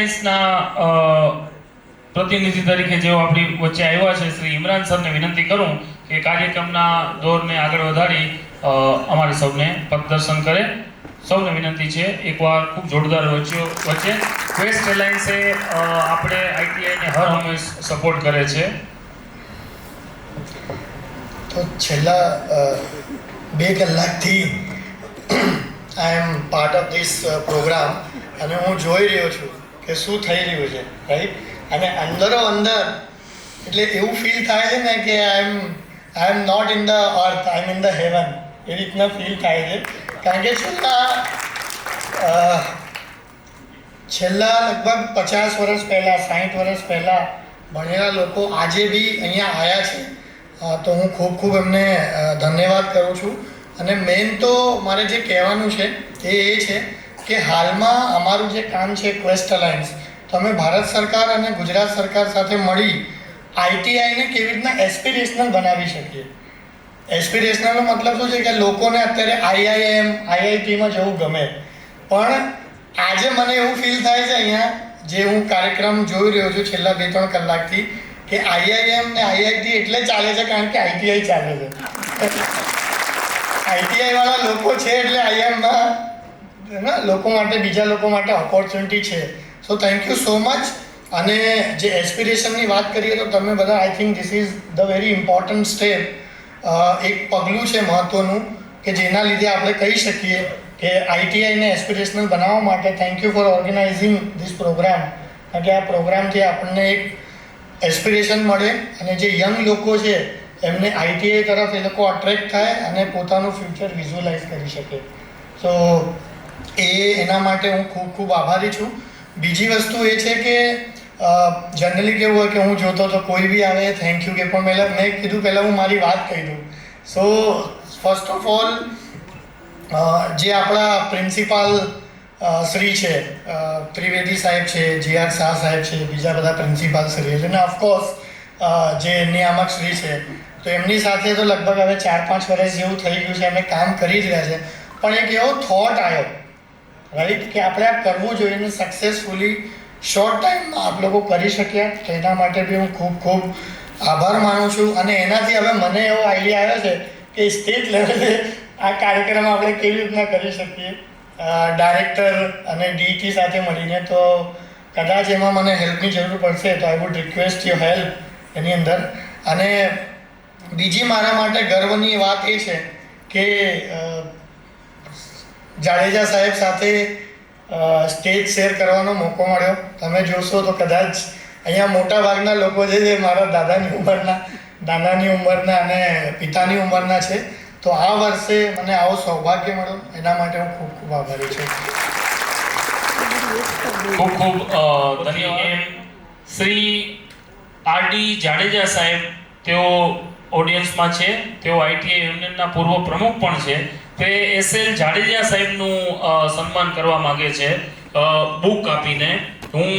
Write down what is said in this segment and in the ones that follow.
એલાયન્સના પ્રતિનિધિ તરીકે જેઓ આપણી વચ્ચે આવ્યા છે શ્રી ઇમરાન સરને વિનંતી કરું કે કાર્યક્રમના દોરને આગળ વધારી અમારે સૌને પથદર્શન કરે. સૌને વિનંતી છે એકવાર ખૂબ જોરદાર વચ્ચે ક્વેસ્ટ એલાયન્સે આપણે આઈટીઆઈને હર હંમેશ સપોર્ટ કરે છે. તો છેલ્લા 2 કલાકથી આઈ એમ પાર્ટ ઓફ ધીસ પ્રોગ્રામ અને હું જોઈ રહ્યો છું કે શું થઈ રહ્યું છે, રાઈટ. અને અંદરો અંદર એટલે એવું ફીલ થાય છે ને કે I am not in the earth, I am in the heaven, એ રીતના ફીલ થાય છે. કારણ કે છેલ્લા લગભગ 50 વર્ષ પહેલાં, 60 વર્ષ પહેલાં ભણેલા લોકો આજે બી અહીંયા આવ્યા છે, તો હું ખૂબ ખૂબ એમને ધન્યવાદ કરું છું. અને મેઇન તો મારે જે કહેવાનું છે એ છે કે હાલમાં અમારું જે કામ છે ક્વેસ્ટ અલાયન્સ, તો અમે ભારત સરકાર અને ગુજરાત સરકાર સાથે મળી આઈટીઆઈને કેવી રીતના એસ્પિરેશનલ બનાવી શકીએ. એસ્પિરેશનલનો મતલબ શું છે કે લોકોને અત્યારે આઈઆઈએમ, આઈઆઈટીમાં જવું ગમે, પણ આજે મને એવું ફીલ થાય છે અહીંયા જે હું કાર્યક્રમ જોઈ રહ્યો છું છેલ્લા 2-3 કલાકથી કે આઈઆઈએમ ને આઈઆઈટી એટલે ચાલે છે કારણ કે આઈટીઆઈ ચાલે છે. આઈટીઆઈ વાળા લોકો છે એટલે આઈએમમાં લોકો માટે, બીજા લોકો માટે ઓપોર્ચ્યુનિટી છે. So thank you so much. અને જે એસ્પિરેશનની વાત કરીએ તો તમે બધા I think this is the very important step, એક પગલું છે મહત્ત્વનું કે જેના લીધે આપણે કહી શકીએ કે આઈટીઆઈને એસ્પિરેશનલ બનાવવા માટે thank you for organising this program. કારણ કે આ પ્રોગ્રામથી આપણને એક એસ્પિરેશન મળે અને જે યંગ લોકો છે એમને આઈટીઆઈ તરફ એ લોકો અટ્રેક્ટ થાય અને પોતાનું ફ્યુચર વિઝ્યુઅલાઇઝ કરી શકે. સો એના માટે હું ખૂબ ખૂબ આભારી છું. બીજી વસ્તુ એ છે કે જનરલી કેવું હોય કે હું જોતો તો કોઈ બી આવે થેન્ક યુ કે, પણ મેં કીધું પહેલાં હું મારી વાત કહી દઉં. સો ફર્સ્ટ ઓફ ઓલ જે આપણા પ્રિન્સિપાલ શ્રી છે, ત્રિવેદી સાહેબ છે, GR શાહ સાહેબ છે, બીજા બધા પ્રિન્સિપાલ શ્રી છે, અને ઓફકોર્સ જે નિયામક શ્રી છે, તો એમની સાથે તો લગભગ હવે 4-5 વર્ષ જેવું થઈ ગયું છે, અમે કામ કરી જ રહ્યા છે. પણ એક એવો થોટ આવ્યો, રાઈટ, કે આપણે આ કરવું જોઈએ ને સક્સેસફુલી શોર્ટ ટાઈમમાં આપ લોકો કરી શક્યા. તો એના માટે બી હું ખૂબ ખૂબ આભાર માનું છું. અને એનાથી હવે મને એવો આઈડિયા આવ્યો છે કે સ્ટેટ લેવલે આ કાર્યક્રમ આપણે કેવી રીતના કરી શકીએ ડાયરેક્ટર અને ડીટી સાથે મળીને. તો કદાચ એમાં મને હેલ્પની જરૂર પડશે તો I would request your help એની અંદર. અને બીજી મારા માટે ગર્વની વાત એ છે કે જાડેજા સાહેબ સાથે સ્ટેજ શેર કરવાનો મોકો મળ્યો. તમે જોશો તો કદાચ અહીંયા મોટા ભાગના લોકો જે મારા દાદાની ઉંમરના અને પિતાની ઉંમરના છે. તો આ વર્ષે મને આવો સૌભાગ્ય મળ્યો, એના માટે હું ખૂબ ખૂબ આભારી છું. ખૂબ ખૂબ ધન્યવાદ. શ્રી આરડી જાડેજા સાહેબ, તેઓ ઓડિયન્સમાં છે, તેઓ આઈટીઆઈ યુનિયનના પૂર્વ પ્રમુખ પણ છે. તે SL જાડેજા સાહેબનું સન્માન કરવા માંગે છે બુક આપીને. હું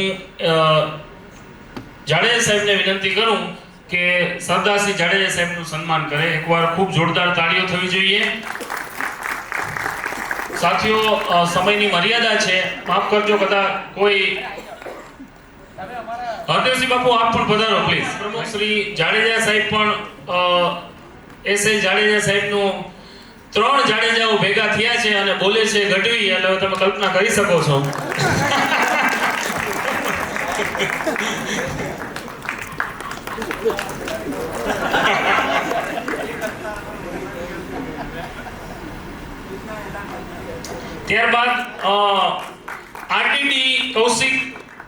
જાડેજા સાહેબને વિનંતી કરું કે સરદારશ્રી જાડેજા સાહેબનું સન્માન કરે. એકવાર ખૂબ જોરદાર તાળીઓ થવી જોઈએ. સાથીઓ, સમયની મર્યાદા છે, માફ કરજો કદાચ કોઈ. હરદેવસિંહ બાપુ આપ પણ પધારો પ્લીઝ. પ્રમુખ શ્રી જાડેજા સાહેબ પણ SL જાડેજા સાહેબનું 3 જાડેજાઓ ભેગા થયા છે અને બોલે છે ગઢવી, એટલે તમે કલ્પના કરી શકો છો. ત્યારબાદ આરટીડી કૌશિક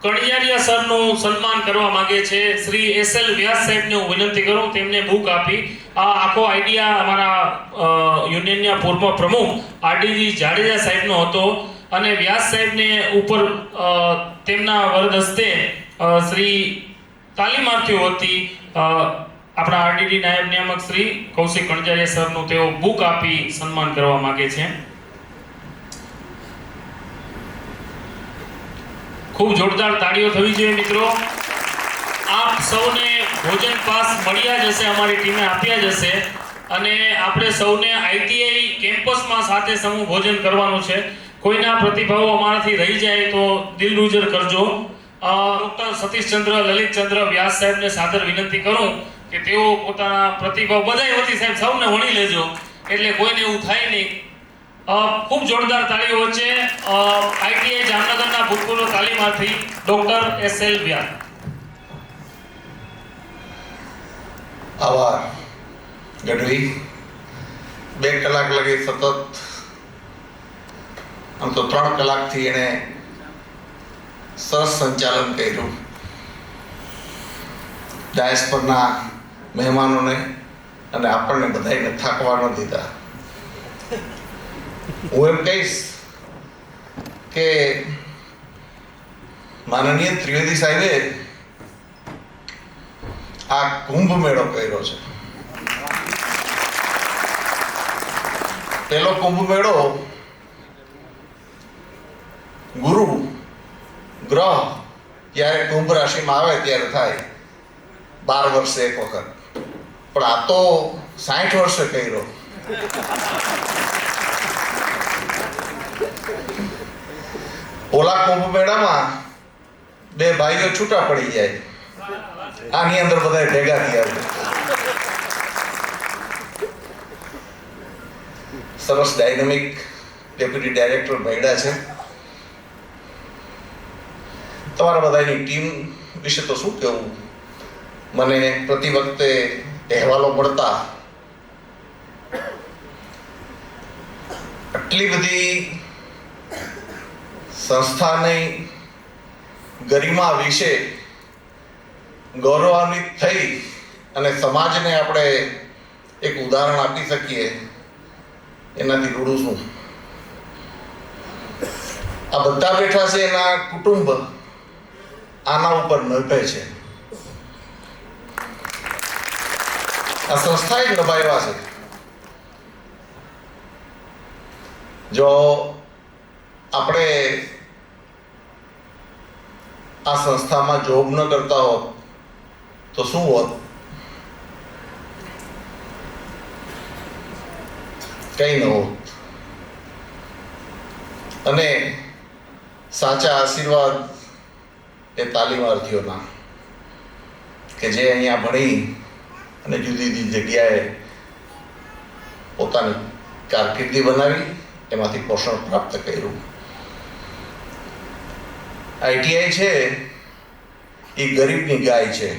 કણિયારિયા સરનું સન્માન કરવા માંગે છે. શ્રી SL વ્યાસ સાહેબને હું વિનંતી કરું તેમને બુક આપી. આ આખો આઈડિયા અમારા યુનિયનના પૂર્વ પ્રમુખ આરડીજી જાડેજા સાહેબનો હતો અને વ્યાસ સાહેબને ઉપર તેમના વરદ હસ્તે શ્રી તાલીમાર્થીઓ વતી આપણા આરડીડી નાયબ નિયામક શ્રી કૌશિક કણિયારિયા સરનું તેઓ બુક આપી સન્માન કરવા માંગે છે. ખૂબ જોરદાર તાળીઓ થવી જોઈએ મિત્રો. આપ સૌને ભોજન પાસ મળ્યા જ હશે, અમારી ટીમે આપ્યા જ હશે, અને આપણે સૌને આઈટીઆઈ કેમ્પસમાં સાથે સમૂહ ભોજન કરવાનું છે. કોઈના પ્રતિભાવો અમારાથી રહી જાય તો દિલ રૂજર કરજો. ડૉક્ટર સતીશચંદ્ર લલિતચંદ્ર વ્યાસ સાહેબને સાદર વિનંતી કરું કે તેઓ પોતાના પ્રતિભાવ બધાય વતી સાહેબ સૌને વણી લેજો એટલે કોઈને એવું થાય નહીં. ખૂબ જોરદાર તાળીઓ વચ્ચે આઈટીઆઈ જામનગરના ભૂતપૂર્વ તાલીમાર્થી ડૉક્ટર SL વ્યાસ. આભાર ગઢવી. 2 કલાક લગી સતત, આમ તો 3 કલાકથી એણે સરસ સંચાલન કર્યું. ડાયસ પરના મહેમાનોને અને આપણને બધાને થાકવા ન દીધા. હું એમ કહીશ કે માનનીય ત્રિવેદી સાહેબે આ કુંભ મેળો કર્યો છે. પેલો કુંભ મેળો ગુરુ ગ્રહ જ્યારે કુંભ રાશિમાં આવે ત્યારે થાય, 12 વર્ષે એક વખત. પણ આ તો 60 વર્ષે કર્યો. ઓલા કુંભ મેળામાં 2 ભાઈઓ છૂટા પડી જાય, આની અંદર બધા ભેગા થયા. સરસ ડાયનેમિક ડેપ્યુટી ડાયરેક્ટર મળ્યા છે. તમારા બધાની ટીમ વિશે તો શું કહેવું. મને પ્રતિ વખતે અહેવાલો મળતા આટલી બધી સંસ્થાની ગરિમા વિશે ગૌરવાન્વિત થઈ અને સમાજને આપણે એક ઉદાહરણ આપી શકીએ એનાથી રૂડું શું. આ બધા બેઠા છે, એના કુટુંબ આના ઉપર નિર્ભય છે. આ સંસ્થાએ જ નભાવ્યા છે. જો આપણે આ સંસ્થામાં જોબ ન કરતા હોત તો શું હોત? કઈ ન હોત. અને સાચા આશીર્વાદ એ તાલીમાર્થીઓના કે જે અહીંયા ભણી અને જુદી જુદી જગ્યાએ પોતાની કારકિર્દી બનાવી, એમાંથી પોષણ પ્રાપ્ત કર્યું. આઈટીઆઈ છે એ ગરીબની ગાય છે.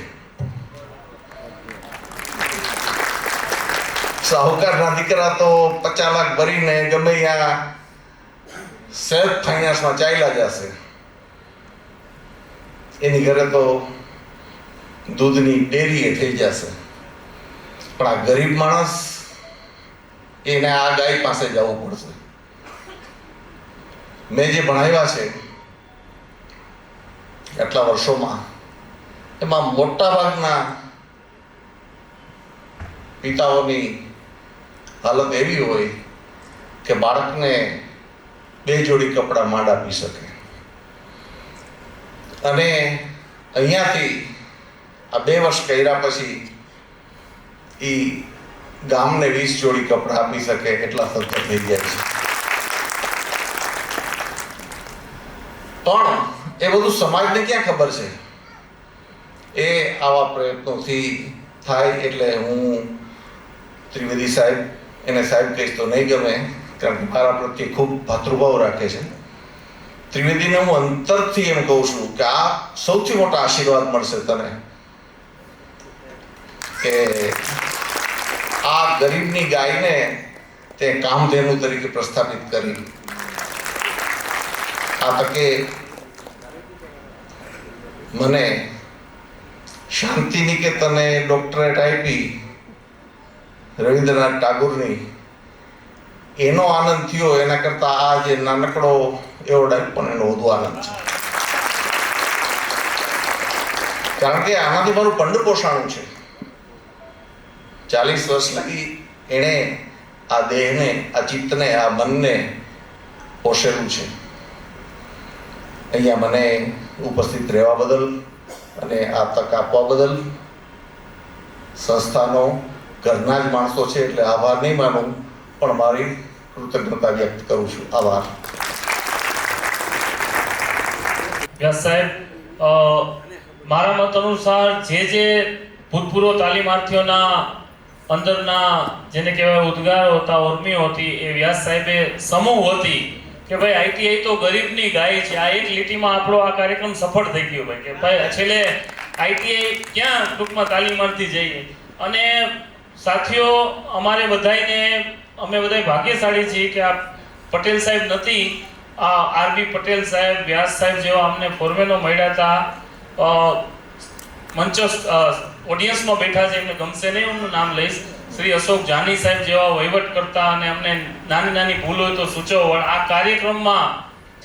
સાહુકારના દીકરા તો 50 લાખ ભરીને ગમે ત્યાં સેલ્ફ ફાઇનાન્સમાં ચાલ્યા જશે. એની ઘરે તો દૂધની ડેરી થઈ જશે. પણ આ ગરીબ માણસ, એને આ ગાય પાસે જવું પડશે. મેં જે ભણાવ્યા છે આટલા વર્ષોમાં, એમાં મોટા ભાગના પિતાઓની હાલત એવી હોય કે બાળકને 2 જોડી કપડાં માંડ આપી શકે. અને અહીંયાથી આ 2 વર્ષ કર્યા પછી એ ગામને 20 જોડી કપડાં આપી શકે એટલા સતત થઈ જાય છે. પણ એ બધું સમાજને ક્યાં ખબર છે? એ આવા પ્રયત્નોથી થાય. એટલે હું ત્રિવેદી સાહેબ, એને સાહેબ કહીશ તો નહીં ગમે, કારણ કે મારા પ્રત્યે ખૂબ ભાતૃભાવ રાખે છે. ત્રિવેદીને હું અંતરથી એમ કહું છું કે આ સૌથી મોટા આશીર્વાદ મળશે તને કે આ ગરીબની ગાયને તે કામધેનુ તરીકે પ્રસ્થાપિત કરી. આ તકે મને શાંતિ નિકેતને ડોક્ટરેટ આપી રવિન્દ્રનાથ ટાગોરની, એનો આનંદ થયો એના કરતા આ જે નાનકડો એવોર્ડ પણ એનો વધુ આનંદ છે. કારણ કે આનાથી મારું પંડ પોષાણું છે. 40 વર્ષ લગી એણે આ દેહને, આ ચિત્તને, આ મનને પોષેલું છે. અહીંયા મને ઉપસ્થિત રહેવા બદલ અને આ તક આપવા બદલ સંસ્થાનો ઘરના જ માણસો છે એટલે આભાર નહીં માનું, પણ મારી કૃતજ્ઞતા વ્યક્ત કરું છું. આભાર. વ્યાસ સાહેબ, મારા મત અનુસાર જે ભૂતપૂર્વ તાલીમાર્થીઓના અંદરના જેને કહેવાય ઉદ્ગારો હતા, ઉર્મિઓ હતી, એ વ્યાસ સાહેબે સમૂહ હતી કે ભાઈ આઈટીઆઈ તો ગરીબની ગાય છે. આ એક લીટીમાં આપણો આ કાર્યક્રમ સફળ થઈ ગયો ભાઈ, કે ભાઈ છેલ્લે આઈટીઆઈ ક્યાં ટૂંકમાં તાલીમાર્થી જઈએ. અને સાથીઓ, અમારે બધાને અમે બધા ભાગ્યશાળી છીએ કે આ પટેલ સાહેબ નથી, આ આરબી પટેલ સાહેબ, વ્યાસ સાહેબ જેવા અમને ફોરમેનો મળ્યા હતા. મંચ ઓડિયન્સમાં બેઠા છે, એમને ગમશે નહીં એમનું નામ લઈશ, શ્રી અશોક જાની સાહેબ જેવા વહીવટ કરતા અને અમને નાની નાની ભૂલ હોય તો સૂચવો. આ કાર્યક્રમમાં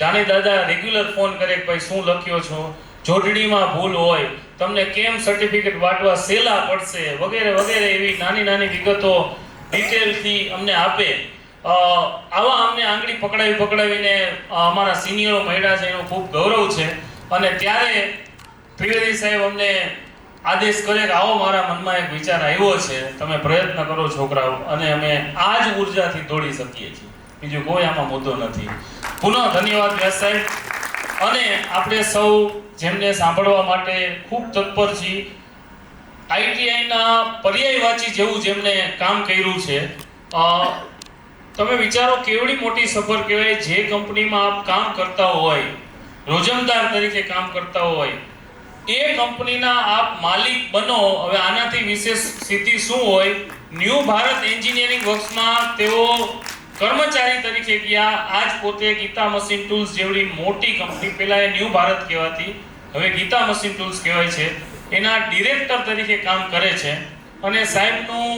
જાની દાદા રેગ્યુલર ફોન કરે કે ભાઈ શું લખ્યો છો, જોડણીમાં ભૂલ હોય, તમને કેમ સર્ટિફિકેટ વાટવા સેલા પડશે, વગેરે વગેરે એવી નાની નાની વિગતો ડિટેલથી અમને આપે. આવા અમને આંગળી પકડાવીને અમારા સિનિયરો મળ્યા છે, એનો ખૂબ ગૌરવ છે. અને ત્યારે ત્રિવેદી સાહેબ અમને આદેશ કરે કે આવો, મારા મનમાં એક વિચાર આવ્યો છે, તમે પ્રયત્ન કરો છોકરાઓ, અને અમે આ જ ઉર્જાથી દોડી શકીએ છીએ, બીજું કોઈ આમાં મુદ્દો નથી. પુનઃ ધન્યવાદ વ્યાસ સાહેબ. અને આપણે સૌ જેમને સાંભળવા માટે ખૂબ તત્પર છીએ, આઈટીઆઈના પર્યાયવાચી જેવું જેમને કામ કર્યું છે, તમે વિચારો કેવડી મોટી સફર કહેવાય. જે કંપનીમાં આપ કામ કરતા હોય, રોજમદાર તરીકે કામ કરતા હોય, એ કંપનીના આપ માલિક બનો. હવે આનાથી વિશેષ સ્થિતિ શું હોય? ન્યૂ ભારત એન્જિનિયરિંગ વર્ક્સમાં તેઓ કર્મચારી તરીકે ગયા. આજ પોતે ગીતા મશીન ટૂલ્સ જેવડી મોટી કંપની, પહેલા એ ન્યૂ ભારત કહેવાતી, હવે ગીતા મશીન ટૂલ્સ કહેવાય છે, એના ડિરેક્ટર તરીકે કામ કરે છે. અને સાહેબનું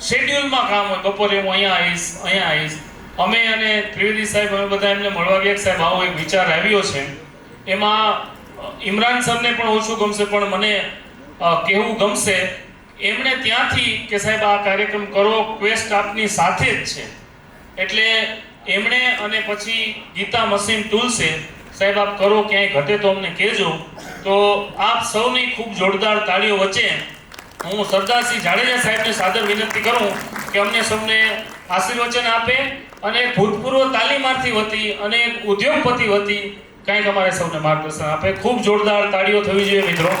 શેડ્યુલમાં કામ હોય, બપોરે હું અહીંયા આવીશ. અમે અને ત્રિવેદી સાહેબ અમે બધા એમને મળવા ગયા, સાહેબ આવો એક વિચાર આવ્યો છે. એમાં ઇમરાન સરને પણ ઓછું ગમશે, પણ મને કહેવું ગમશે. એમણે ત્યાંથી કે સાહેબ આ કાર્યક્રમ કરો, ક્વેસ્ટ આપની સાથે જ છે, એટલે એમણે અને પછી ગીતા મશીન ટૂલ્સે સાહેબ આપ કરો, ક્યાંય ઘટે તો અમને કહેજો. તો આપ સૌની ખૂબ જોરદાર તાળીઓ વચ્ચે હું સરદારસિંહ જાડેજા સાહેબને સાદર વિનંતી કરું કે અમને સૌને આશીર્વચન આપે, અને ભૂતપૂર્વ તાલીમાર્થી વતી અને ઉદ્યોગપતિ વતી કંઈક અમારે સૌને માર્ગદર્શન આપે. ખૂબ જોરદાર તાળીઓ થવી જોઈએ મિત્રો.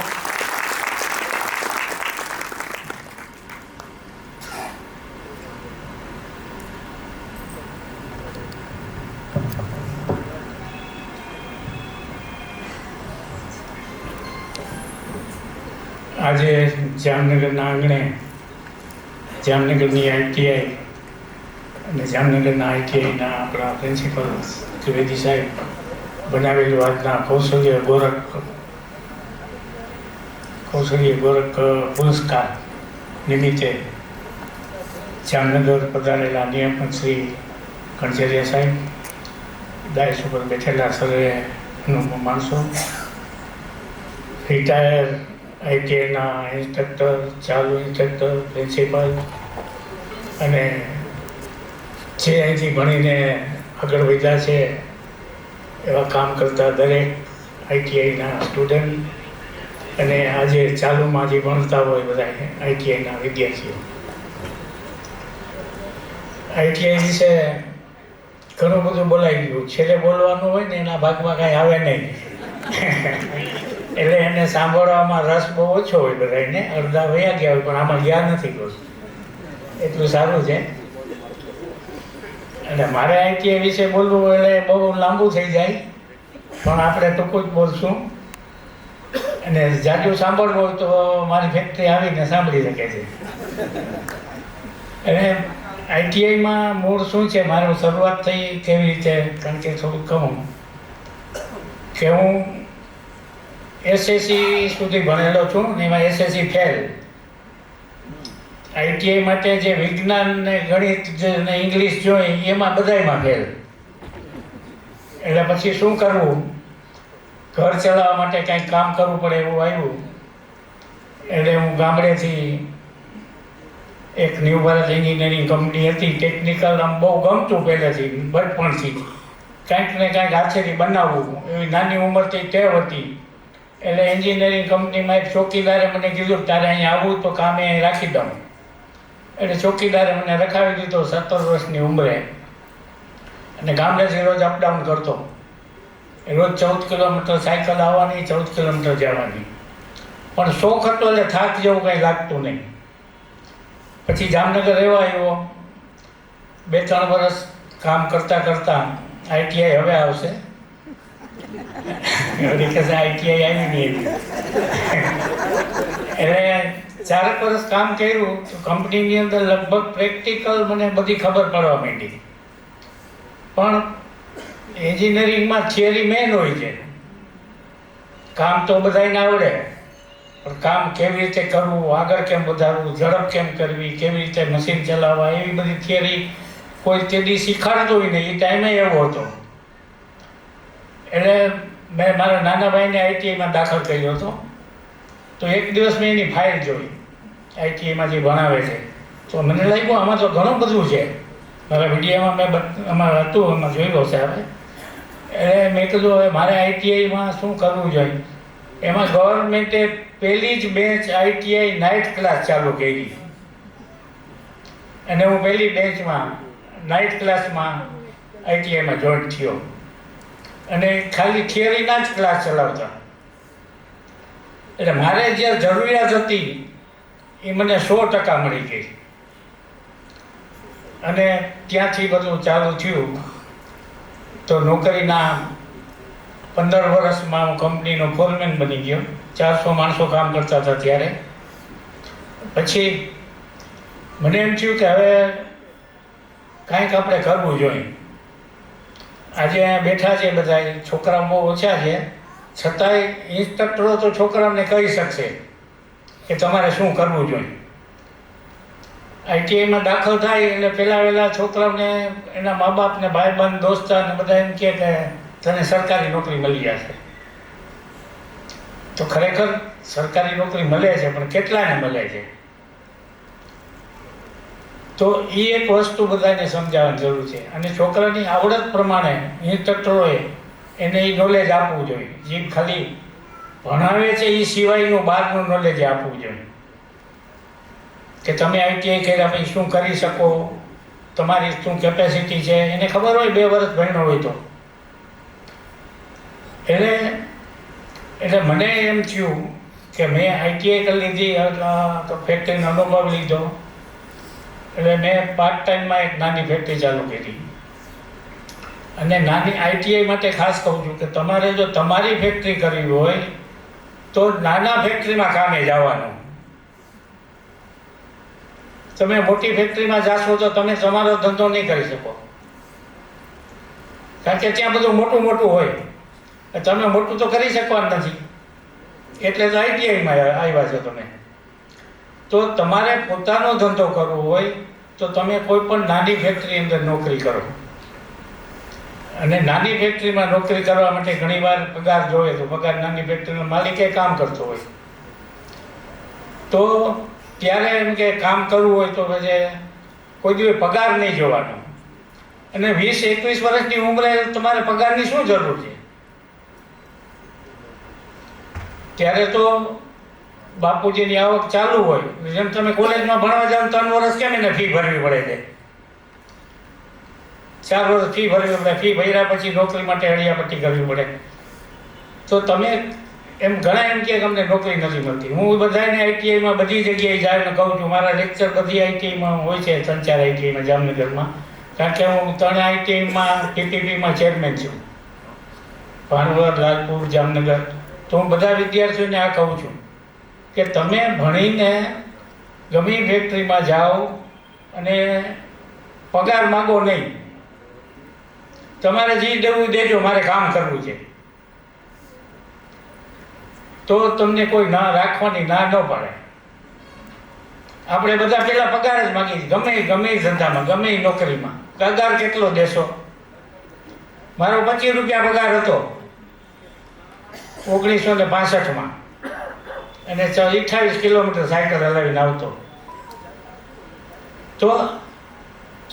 આજે જામનગરના આંગણે જામનગરની આઈટીઆઈ અને જામનગરના આઈટીઆઈના આપણા પ્રિન્સિપલ ત્રિવેદી સાહેબ બનાવેલું આજના કૌશલ્ય ગોરખ પુરસ્કાર નિમિત્તે જામનગર પધારેલા નિયામક શ્રી કણઝરિયા સાહેબ, દાયસ ઉપર બેઠેલા સર્વે અનુભવ માણસો, રિટાયર આઈટીઆઈના ઇન્સ્ટ્રક્ટર, ચાલુ ઇન્સ્ટ્રક્ટર, પ્રિન્સિપલ, અને જે અહીંથી ભણીને આગળ વધ્યા છે એવા કામ કરતા દરેક આઈટીઆઈના સ્ટુડન્ટ, અને આજે ચાલુમાં જે ભણતા હોય બધા આઈટીઆઈના વિદ્યાર્થીઓ. આઈટીઆઈ વિશે ઘણું બધું બોલાઈ ગયું, છેલ્લે બોલવાનું હોય ને એના ભાગમાં કાંઈ આવે નહીં. એટલે એને સાંભળવામાં રસ બહુ ઓછો હોય બધાને, અડધા વયા ગયા હોય પણ આમાં ગયા નથી કોઈ, એટલું સારું છે. અને મારે આઈટીઆઈ વિશે બોલવું એટલે બહુ લાંબુ થઈ જાય, પણ આપણે ટૂંકું જ બોલશું. અને જાજુ સાંભળવું હોય તો મારી ફેક્ટરી આવીને સાંભળી શકે છે. અને આઈટીઆઈમાં મૂળ શું છે, મારું શરૂઆત થઈ કેવી રીતે, કારણ કે થોડુંક કહું કે હું એસએસસી સુધી ભણેલો છું ને એમાં એસએસસી ફેલ. આઈટીઆઈ માટે જે વિજ્ઞાન ને ગણિત ને ઇંગ્લિશ જોઈ એમાં બધાયમાં ફેલ. એટલે પછી શું કરવું, ઘર ચલાવવા માટે કંઈક કામ કરવું પડે એવું આવ્યું. એટલે હું ગામડેથી એક ન્યૂ ભારત એન્જિનિયરિંગ કંપની હતી, ટેકનિકલ આમ બહુ ગમતું પહેલેથી, બચપણથી કાંઈક ને કાંઈક હાથેથી બનાવવું એવી નાની ઉંમરથી ટેવ હતી. એટલે એન્જિનિયરિંગ કંપનીમાં એક ચોકીદારે મને કીધું કે તારે અહીંયા આવવું તો કામે અહીં રાખી દઉં. એટલે ચોકીદારે મને રખાવી દીધો 17 વર્ષની ઉંમરે, અને ગામડેથી રોજ અપડાઉન કરતો. રોજ 14 કિલોમીટર સાયકલ આવવાની, 14 કિલોમીટર જવાની. પણ શોખ હતો એટલે થાક જેવું કંઈ લાગતું નહીં. પછી જામનગર રહેવા આવ્યો, 2-3 વર્ષ કામ કરતાં કરતાં ITI હવે આવશે. એવડી કહેશે ITI આવી નહીં એટલે 4 વર્ષ કામ કર્યું તો કંપનીની અંદર લગભગ પ્રેક્ટિકલ મને બધી ખબર પડવા માંડી. પણ એન્જિનિયરિંગમાં થિયરી મેન હોય છે, કામ તો બધાને આવડે, પણ કામ કેવી રીતે કરવું, આગળ કેમ વધારવું, ઝડપ કેમ કરવી, કેવી રીતે મશીન ચલાવવા, એવી બધી થિયરી કોઈ તેદી શીખાડતું હોય નહીં. એ ટાઈમે એવો હતો. એટલે મેં મારા નાના ભાઈને ITIમાં દાખલ કર્યો હતો. તો એક દિવસ મેં એની ફાઇલ જોઈ, ITIમાં જે ભણાવે છે. તો મને લાગ્યું આમાં તો ઘણું બધું છે. મારા વિડીયોમાં મેં આમાં હતું, એમાં જોયેલો છે હવે. એટલે મેં કીધું હવે મારે ITIમાં શું કરવું જોઈએ. એમાં ગવર્મેન્ટે પહેલી જ બેન્ચ ITI નાઇટ ક્લાસ ચાલુ કરી અને હું પહેલી બેન્ચમાં નાઇટ ક્લાસમાં ITIમાં જોઈન થયો. અને ખાલી થિયરીના જ ક્લાસ ચલાવતા. એટલે મારે જે જરૂરિયાત હતી એ મને 100% મળી ગઈ. અને ત્યાંથી બધું ચાલુ થયું. તો નોકરીના 15 વર્ષમાં હું કંપનીનો ફોરમેન બની ગયો. 400 માણસો કામ કરતા હતા ત્યારે. પછી મને એમ થયું કે હવે કાંઈક આપણે કરવું જોઈએ. આજે અહીંયા બેઠા છે બધા, છોકરા બહુ ઓછા છે, છતાંય ઇન્સ્ટ્રક્ટરો તો છોકરાઓને કહી શકશે કે તમારે શું કરવું જોઈએ. ITIમાં દાખલ થાય એટલે પહેલાં છોકરાઓને એના મા બાપને, ભાઈબંધ, દોસ્તાર ને બધા એમ કહે કે તને સરકારી નોકરી મળી જશે. તો ખરેખર સરકારી નોકરી મળે છે, પણ કેટલાને મળે છે? તો એ એક વસ્તુ બધાને સમજાવવાની જરૂર છે. અને છોકરાની આવડત પ્રમાણે ઇન્સ્ટ્રક્ટરોએ એને એ નોલેજ આપવું જોઈએ. જે ખાલી ભણાવે છે એ સિવાયનું બહારનું નોલેજ આપવું જોઈએ. કે તમે ITI કર્યા પછી શું કરી શકો, તમારી શું કેપેસિટી છે, એને ખબર હોય 2 વર્ષ ભણ્યો હોય તો. એટલે મને એમ થયું કે મેં ITI કરી લીધી, તો ફેક્ટરીનો અનુભવ લીધો. એટલે મેં પાર્ટ ટાઈમમાં એક નાની ફેક્ટરી ચાલુ કરી. અને નાની ITI માટે ખાસ કહું છું કે તમારે જો તમારી ફેક્ટરી કરવી હોય તો નાના ફેક્ટરીમાં કામે જવાનું. તમે મોટી ફેક્ટરીમાં જાશો તો તમે તમારો ધંધો નહીં કરી શકો, કારણ કે ત્યાં બધું મોટું હોય. તમે મોટું તો કરી શકવાનું નથી, એટલે તો ITIમાં આવ્યા છો તમે. તો તમારે પોતાનો ધંધો કરવો હોય તો તમે કોઈ પણ નાની ફેક્ટરી અંદર નોકરી કરો. અને નાની ફેક્ટરીમાં નોકરી કરવા માટે ઘણીવાર પગાર જોઈએ, તો પગાર નાની ફેક્ટરીનો માલિકે કામ કરતો હોય. તો ત્યારે એમ કે કામ કરવું હોય તો પછી કોઈ દિવસ પગાર નહીં જોવાનો. અને 20-21 વર્ષની ઉંમરે તમારે પગારની શું જરૂર છે? ત્યારે તો બાપુજીની આવક ચાલુ હોય. જેમ તમે કોલેજમાં ભણવા જાઓ 3 વર્ષ કેમ એને ફી ભરવી પડે છે? 4 વર્ષ ફી ભરવી પડે. ફી ભર્યા પછી નોકરી માટે હળિયાપટ્ટી કરવી પડે. તો તમે એમ ઘણા એમ કે અમને નોકરી નથી મળતી. હું બધાને ITIમાં બધી જગ્યાએ જઈને કહું છું. મારા લેક્ચર બધી ITIમાં હોય છે, 3-4 ITIમાં જામનગરમાં. કારણ કે હું 3 ITIમાં PPPમાં ચેરમેન છું, ભાનવડ, લાલપુર, જામનગર. તો હું બધા વિદ્યાર્થીઓને આ કહું છું કે તમે ભણીને ગમે ફેક્ટરીમાં જાઓ અને પગાર માગો નહીં. તમારે જે દેવું દેજો, મારે કામ કરવું છે. તો તમને કોઈ ના રાખવાની ના ન પાડે. આપણે બધા પેલા પગાર જ માગીએ, ગમે ધંધામાં, ગમે નોકરીમાં. પગાર કેટલો દેશો? મારો 25 રૂપિયા પગાર હતો 1965માં, અને 28 કિલોમીટર સાયકલ હલાવીને આવતો. તો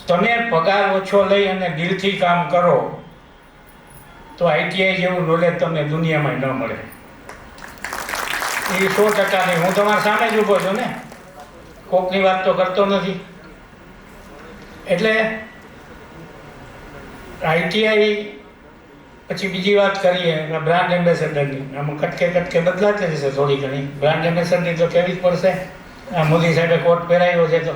તમે પગાર ઓછો લઈ અને દિલથી કામ કરો તો ITI જેવું નોલેજ તમને દુનિયામાં ન મળે. એ 100% નહીં. હું તમારા સામે જ ઊભો છું ને, કોકની વાત તો કરતો નથી. એટલે ITI પછી બીજી વાત કરીએ બ્રાન્ડ એમ્બેસેડરની. આમાં કટકે બદલાતી રહેશે થોડી ઘણી. બ્રાન્ડ એમ્બેસેડરની તો કેવી જ પડશે. આ મોદી સાહેબે કોટ પહેરાવ્યો છે તો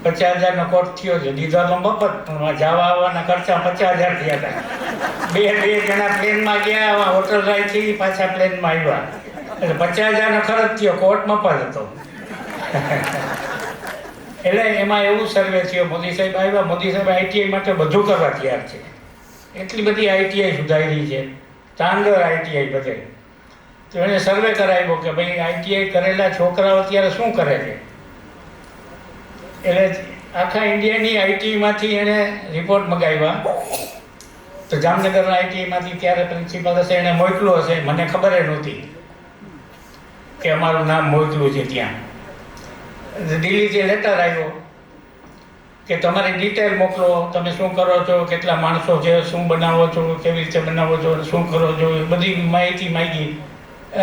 50,000નો કોટ થયો છે. દીધો તો મફત, પણ જવા આવવાના ખર્ચા 50,000 થયા હતા. બે જણા પ્લેનમાં ગયા, હોટલ રાઈથી પાછા પ્લેનમાં આવ્યા, એટલે 50,000નો ખર્ચ થયો, કોટ મફત હતો. એટલે એમાં એવું સર્વે થયો. મોદી સાહેબ આવ્યા, મોદી સાહેબ આઈટીઆઈ માટે બધું કરવા તૈયાર છે. એટલી બધી આઈટીઆઈ સુધારી છે, સ્ટાન્ડર્ડ આઈટીઆઈ બધે. તો એણે સર્વે કરાવ્યો કે ભાઈ આઈટીઆઈ કરેલા છોકરાઓ અત્યારે શું કરે છે. એટલે આખા ઇન્ડિયાની આઈટીમાંથી એણે રિપોર્ટ મગાવ્યા. તો જામનગરના આઈટીઆઈમાંથી ત્યારે પ્રિન્સિપાલ હશે એણે મોકલું હશે, મને ખબર નહોતી કે અમારું નામ મોકલું છે ત્યાં. દિલ્હીથી લેટર આવ્યો કે તમારી ડિટેલ મોકલો, તમે શું કરો છો, કેટલા માણસો છે, શું બનાવો છો, કેવી રીતે બનાવો છો, શું કરો છો, એ બધી માહિતી માંગી.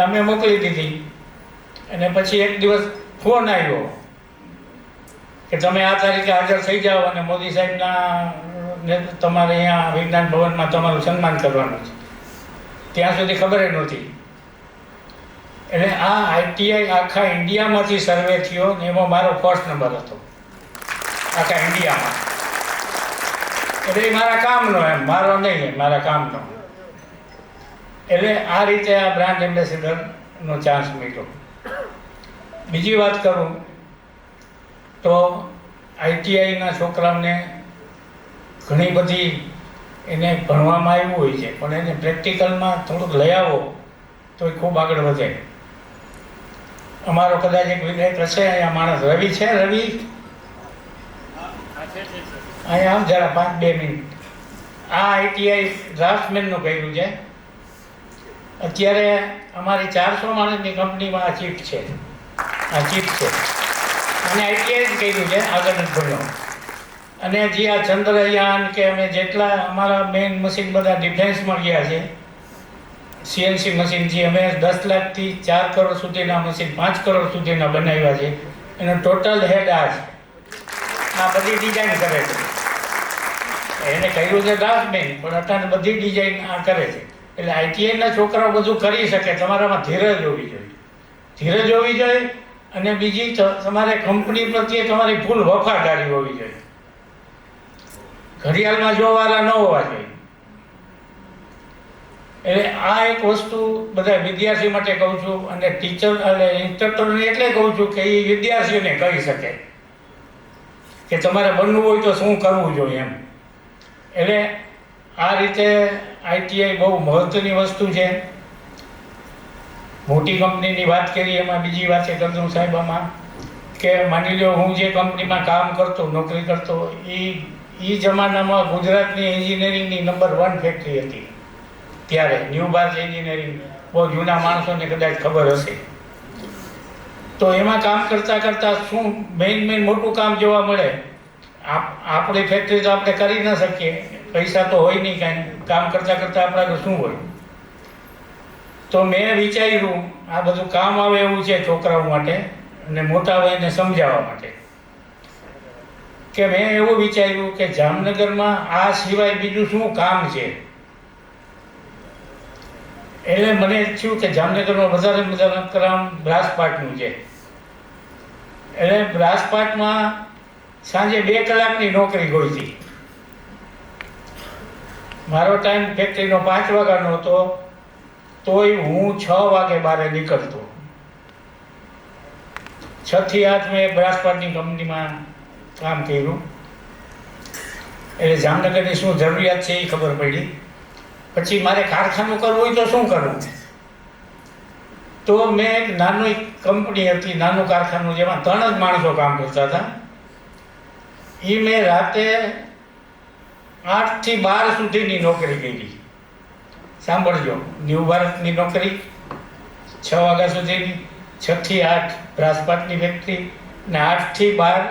અમે મોકલી દીધી. અને પછી એક દિવસ ફોન આવ્યો કે તમે આ તારીખે હાજર થઈ જાઓ અને મોદી સાહેબના તમારે અહીંયા વિજ્ઞાન ભવનમાં તમારું સન્માન કરવાનું છે. ત્યાં સુધી ખબર નહોતી. એટલે આ આઈટીઆઈ આખા ઇન્ડિયામાંથી સર્વે થયો ને એમાં મારો ફર્સ્ટ નંબર હતો આખા ઇન્ડિયામાં. એટલે એ મારા કામનો, એમ મારો નહીં, મારા કામનો. એટલે આ રીતે આ બ્રાન્ડ એમ્બેસેડરનો ચાન્સ મળ્યો. બીજી વાત કરું તો આઈટીઆઈના છોકરાઓને ઘણી બધી એને ભણવામાં આવ્યું હોય છે, પણ એને પ્રેક્ટિકલમાં થોડુંક લઈ આવો તો એ ખૂબ આગળ વધે. અમારો કદાચ એક વિધાયક હશે અહીંયા માણસ, રવિ છે, રવિ અહીંયા આમ જરા 5-2 મિનિટ. આ આઈટીઆઈ ડ્રાફ્ટમેનનું કર્યું છે. અત્યારે અમારી 400 માણસની કંપનીમાં આ ચીફ છે, આ ચીફ છે. અને આઈટીઆઈ જ કર્યું છે, આગળ જ ભણ્યો. અને જે આ ચંદ્રયાન કે અમે જેટલા અમારા મેઇન મશીન બધા ડિફેન્સમાં ગયા છે, સીએનસી મશીન જે અમે 10 લાખથી 4 કરોડ સુધીના મશીન, 5 કરોડ સુધીના બનાવ્યા છે, એનો ટોટલ હેડ આ છે. આ બધી ડિઝાઇન કરે છે. એને કહ્યું છે ડ્રાફ્ટમેન, પણ અત્યારે બધી ડિઝાઇન આ કરે છે. એટલે આઈટીઆઈના છોકરાઓ બધું કરી શકે. તમારામાં ધીરજ હોવી જોઈએ, ધીરજ હોવી જોઈએ. અને બીજી તમારે કંપની પ્રત્યે તમારી ફૂલ વફાદારી હોવી જોઈએ. ઘડિયાળમાં જોવાવાળા ન હોવા જોઈએ. એટલે આ એક વસ્તુ બધા વિદ્યાર્થી માટે કહું છું, અને ટીચર અને ઇન્સ્ટ્રક્ટરને એટલે કહું છું કે એ વિદ્યાર્થીઓને કહી શકે કે તમારે બનવું હોય તો શું કરવું જોઈએ એમ. એટલે આ રીતે આઈટીઆઈ બહુ મહત્ત્વની વસ્તુ છે. મોટી કંપનીની વાત કરી, એમાં બીજી વાત એ કરતો સાહેબ આમાં કે માની લો હું જે કંપનીમાં કામ કરતો, નોકરી કરતો, એ જમાનામાં ગુજરાતની એન્જિનિયરિંગની નંબર 1 ફેક્ટરી હતી ત્યારે. ન્યૂ ભારત એન્જિનિયરિંગ, બહુ જૂના માણસોને કદાચ ખબર હશે. તો એમાં કામ કરતાં શું મેઇન મોટું કામ જોવા મળે. આપણી ફેક્ટરી તો આપણે કરી ન શકીએ, પૈસા તો હોય નહીં કાંઈ. કામ કરતાં આપણા શું હોય. તો મેં વિચાર્યું આ બધું કામ આવે એવું છે છોકરાઓ માટે અને મોટા હોય એને સમજાવવા માટે, કે મેં એવું વિચાર્યું કે જામનગરમાં આ સિવાય બીજું શું કામ છે. એટલે મને થયું કે જામનગરમાં વધારે કામ બ્રાસપાટનું છે. એટલે બ્રાસપાટમાં સાંજે 2 કલાકની નોકરી ગોઈતી. મારો ટાઈમ ફેક્ટરીનો 5 વાગ્યાનો હતો, તોય હું 6 વાગે બહાર નીકળતો. 6 થી 8 મેં બ્રાસપાટની કંપનીમાં કામ કર્યું. એટલે જામનગરની શું જરૂરિયાત છે એ ખબર પડી. પછી મારે કારખાનું કરવું હોય તો શું કરવું. તો મેં એક નાની કંપની હતી, નાનું કારખાનું, જેમાં 3 જ માણસો કામ કરતા હતા. એ મેં રાતે 8 થી 12 સુધીની નોકરી કરી. સાંભળજો, ન્યૂ ભારતની નોકરી 6 વાગ્યા સુધીની, 6 થી 8 બ્રાસપાટની ફેક્ટરી, ને 8 થી 12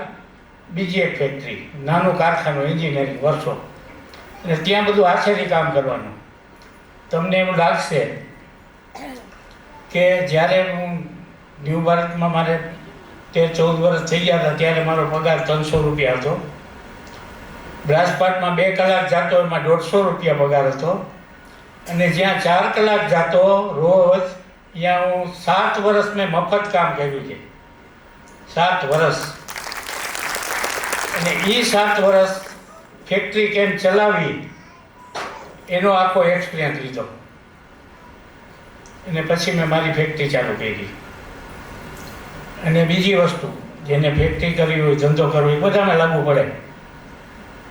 બીજી એક ફેક્ટરી, નાનું કારખાનું, એન્જિનિયરિંગ વર્ષો. અને ત્યાં બધું હાથેથી કામ કરવાનું. તમને એવું લાગશે કે જ્યારે હું ન્યૂ ભારતમાં મારે 13-14 વર્ષ થઈ ગયા હતા ત્યારે મારો પગાર 300 રૂપિયા હતો. બ્રાસપાટમાં 2 કલાક જતો એમાં 150 રૂપિયા પગાર હતો. અને જ્યાં 4 કલાક જાતો રોજ, ત્યાં હું 7 વર્ષ મેં મફત કામ કર્યું છે. 7 વર્ષ. અને એ 7 વર્ષ ફેક્ટરી કેમ ચલાવી એનો આખો એક્સપિરિયન્સ લીધો. અને પછી મેં મારી ફેક્ટરી ચાલુ કરી. અને બીજી વસ્તુ, જેને ફેક્ટરી કરવી હોય, ધંધો કરવો હોય, બધાને લાગુ પડે.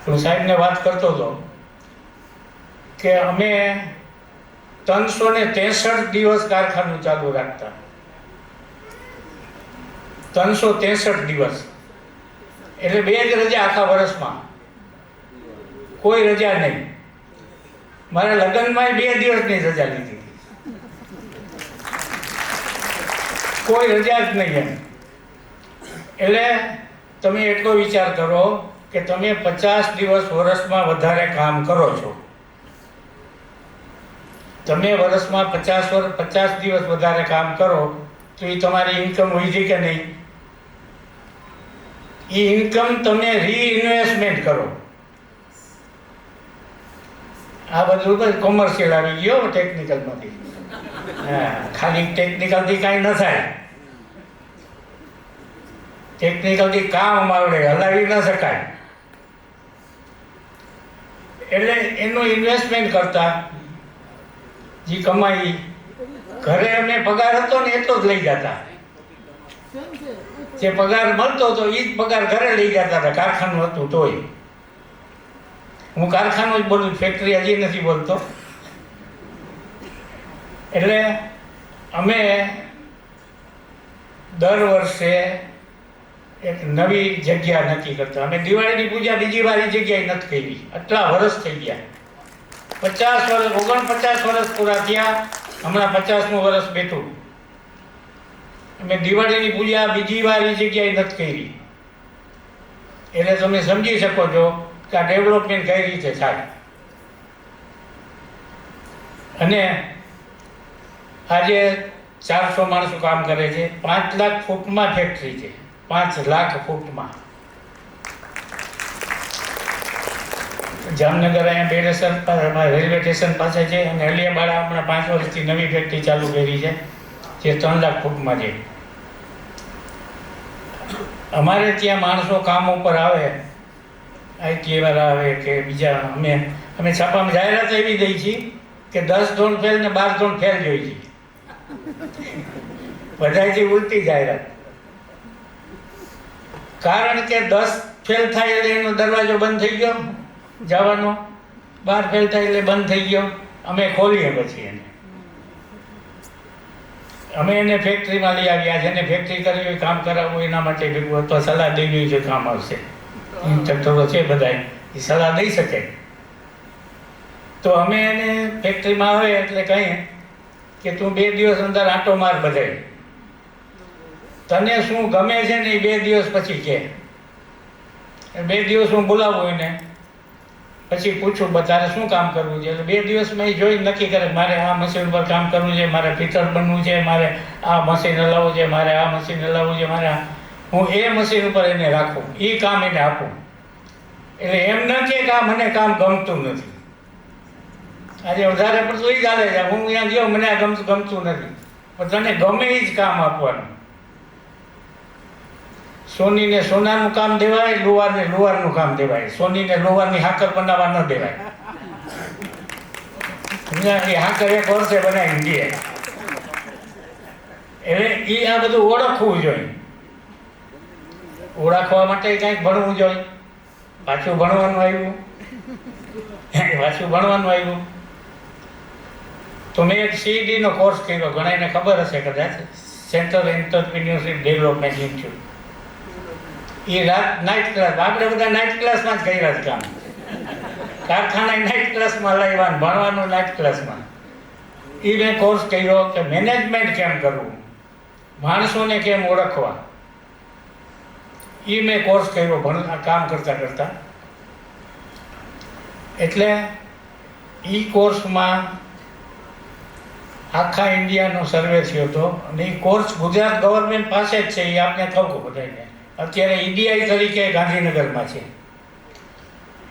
હું સાહેબને વાત કરતો હતો કે અમે 363 દિવસ કારખાનું ચાલુ રાખતા. 363 દિવસ એટલે 2 જ રજા આખા વર્ષમાં, કોઈ રજા નહીં. મારા લગ્નમાં 2 દિવસની રજા લીધી, કોઈ રજા જ નહીં એમ. એટલે તમે એટલો વિચાર કરો કે તમે 50 દિવસ વર્ષમાં વધારે કામ કરો છો. તમે વર્ષમાં 50 દિવસ વધારે કામ કરો તો એ તમારી ઇન્કમ વધી કે નહીં? એ ઇન્કમ તમે રીઇન્વેસ્ટમેન્ટ કરો. આ બધું કોમર્શિયલ આવી ગયો ટેકનિકલમાંથી. હા, ખાલી ટેકનિકલથી કાંઈ ન થાય. ટેકનિકલથી કામ આવડે, હલાવી ન શકાય. એટલે એનું ઇન્વેસ્ટમેન્ટ કરતા જે કમાઈ, ઘરે અમે પગાર હતો ને એટલો જ લઈ જતા. જે પગાર મળતો હતો એ જ પગાર ઘરે લઈ જતા હતા. કારખાનું હતું તોય. હું કારખાનું જ બોલું, ફેક્ટરી હજી નથી બોલતો. એટલે અમે દર વર્ષે એક નવી જગ્યા નક્કી કરતા. અમે દિવાળીની પૂજા બીજી વાર એ જગ્યાએ નથી કરી. આટલા વર્ષ થઈ ગયા. 50 વર્ષ, 49 વર્ષ પૂરા થયા. હમણાં 50મું વર્ષ બેઠું. અમે દિવાળીની પૂજા બીજી વાર એ જગ્યાએ નથી કરી. એટલે તમે સમજી શકો છો કે આ ડેવલપમેન્ટ કઈ રીતે થાય. અને આજે 400 માણસો કામ કરે છે. 5 લાખ ફૂટમાં ફેક્ટરી છે. 5 લાખ ફૂટમાં. જામનગર અહીંયા બેડેસર રેલવે સ્ટેશન પાસે છે. અને અલિયાબાડા હમણાં 5 વર્ષથી નવી ફેક્ટરી ચાલુ કરી છે જે 3 લાખ ફૂટમાં છે. અમારે ત્યાં માણસો કામ ઉપર આવે, આઈટી વાળા આવે કે બીજા, અમે છાપામાં જાહેરાત એવી દઈ છીએ કે 10 ધોરણ ફેલ ને 12 ધોરણ ફેલ જોઈ છે. બધાથી ઉલટી જાહેરાત. કારણ કે 10 ફેલ થાય એટલે એનો દરવાજો બંધ થઈ ગયો જવાનો, 12 ફેલ થાય એટલે બંધ થઈ ગયો. અમે ખોલીએ પછી એને, અમે એને ફેક્ટરીમાં લઈ આવ્યા. જેને ફેક્ટરી કરવી હોય, કામ કરાવવું એના માટે ભેગું અથવા સલાહ દેવી હોય કામ આવશે. ઇન્સ્ટ્રક્ટરો છે બધા, એ સલાહ દઈ શકે. તો અમે એને ફેક્ટરીમાં આવે એટલે કહીએ કે તું 2 દિવસ અંદર આંટો માર બધાય. તને શું ગમે છે ને એ 2 દિવસ પછી કે. 2 દિવસ હું બોલાવું એને, પછી પૂછું તારે શું કામ કરવું છે. એટલે 2 દિવસમાં એ જોઈ નક્કી કરે મારે આ મશીન ઉપર કામ કરવું છે, મારે ફિટર બનવું છે, મારે આ મશીન હલાવવું છે, મારે આ મશીન હલાવવું છે, મારે હું એ મશીન ઉપર એને રાખું, એ કામ એને આપું. એટલે એમ ન કે આ મને કામ ગમતું નથી. આજે વધારે પડતું એ ચાલે છે, હું ત્યાં ગયો મને આ ગમતું નથી, પણ તને ગમે એ જ કામ આપવાનું. સોનીને સોનાનું કામ દેવાય, લુહારને લુહારનું કામ દેવાય. સોનીને લોહારની હાકર બનાવવા ન દેવાય. એ હાકર 1 વર્ષે બનાવી દે. એટલે એ આ બધું ઓળખવું જોઈએ. ઓળખવા માટે કંઈક ભણવું જોઈએ. પાછું ભણવાનું આવ્યું. તો મેં એક CED નો કોર્સ કર્યો, ઘણાને ખબર હશે કદાચ, સેન્ટ્રલ એન્ટરપ્રિન્યોરશિપ ડેવલપમેન્ટ ઇન્સ્ટિટ્યૂટ. એ નાઇટ ક્લાસ, આપણે બધા નાઇટ ક્લાસમાં જ કર્યા જ કામ. કારખાના નાઇટ ક્લાસમાં લાવ્યા, ભણવાનું નાઇટ ક્લાસમાં. એ મેં કોર્સ કર્યો કે મેનેજમેન્ટ કેમ કરવું, માણસોને કેમ ઓળખવા. એ મેં કોર્સ કર્યો કામ કરતા. એટલે એ કોર્સમાં આખા ઇન્ડિયાનો સર્વે થયો હતો. અને એ કોર્સ ગુજરાત ગવર્મેન્ટ પાસે જ છે, એ આપને કહું બધાને. અત્યારે EDI તરીકે ગાંધીનગરમાં છે.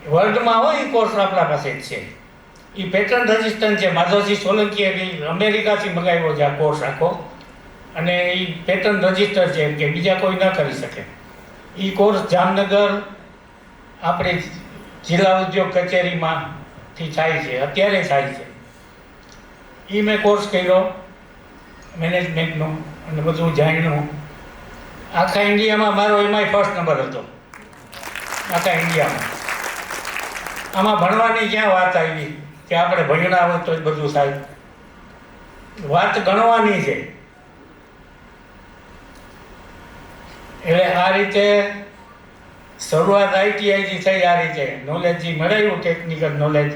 વર્લ્ડમાં હોય એ કોર્સ આપણા પાસે જ છે. એ પેટર્ન રજિસ્ટન્ટ છે. માધવજી સોલંકીએ બી અમેરિકાથી મંગાવ્યો છે આ કોર્સ આખો, અને એ પેટર્ન રજિસ્ટર છે કે બીજા કોઈ ન કરી શકે. એ કોર્સ જામનગર આપણી જિલ્લા ઉદ્યોગ કચેરીમાંથી થાય છે, અત્યારે થાય છે. એ મેં કોર્સ કર્યો મેનેજમેન્ટનો અને બધું જાણ્યું. આખા ઇન્ડિયામાં મારો એમાંય ફર્સ્ટ નંબર હતો, આખા ઇન્ડિયામાં. આમાં ભણવાની ક્યાં વાત આવી કે આપણે ભણ્યા હોય તો જ બધું થાય? વાત ગણવાની છે. એટલે આ રીતે શરૂઆત આઈટીઆઈથી થઈ. આ રીતે નોલેજ જે મળ્યું, ટેકનિકલ નોલેજ,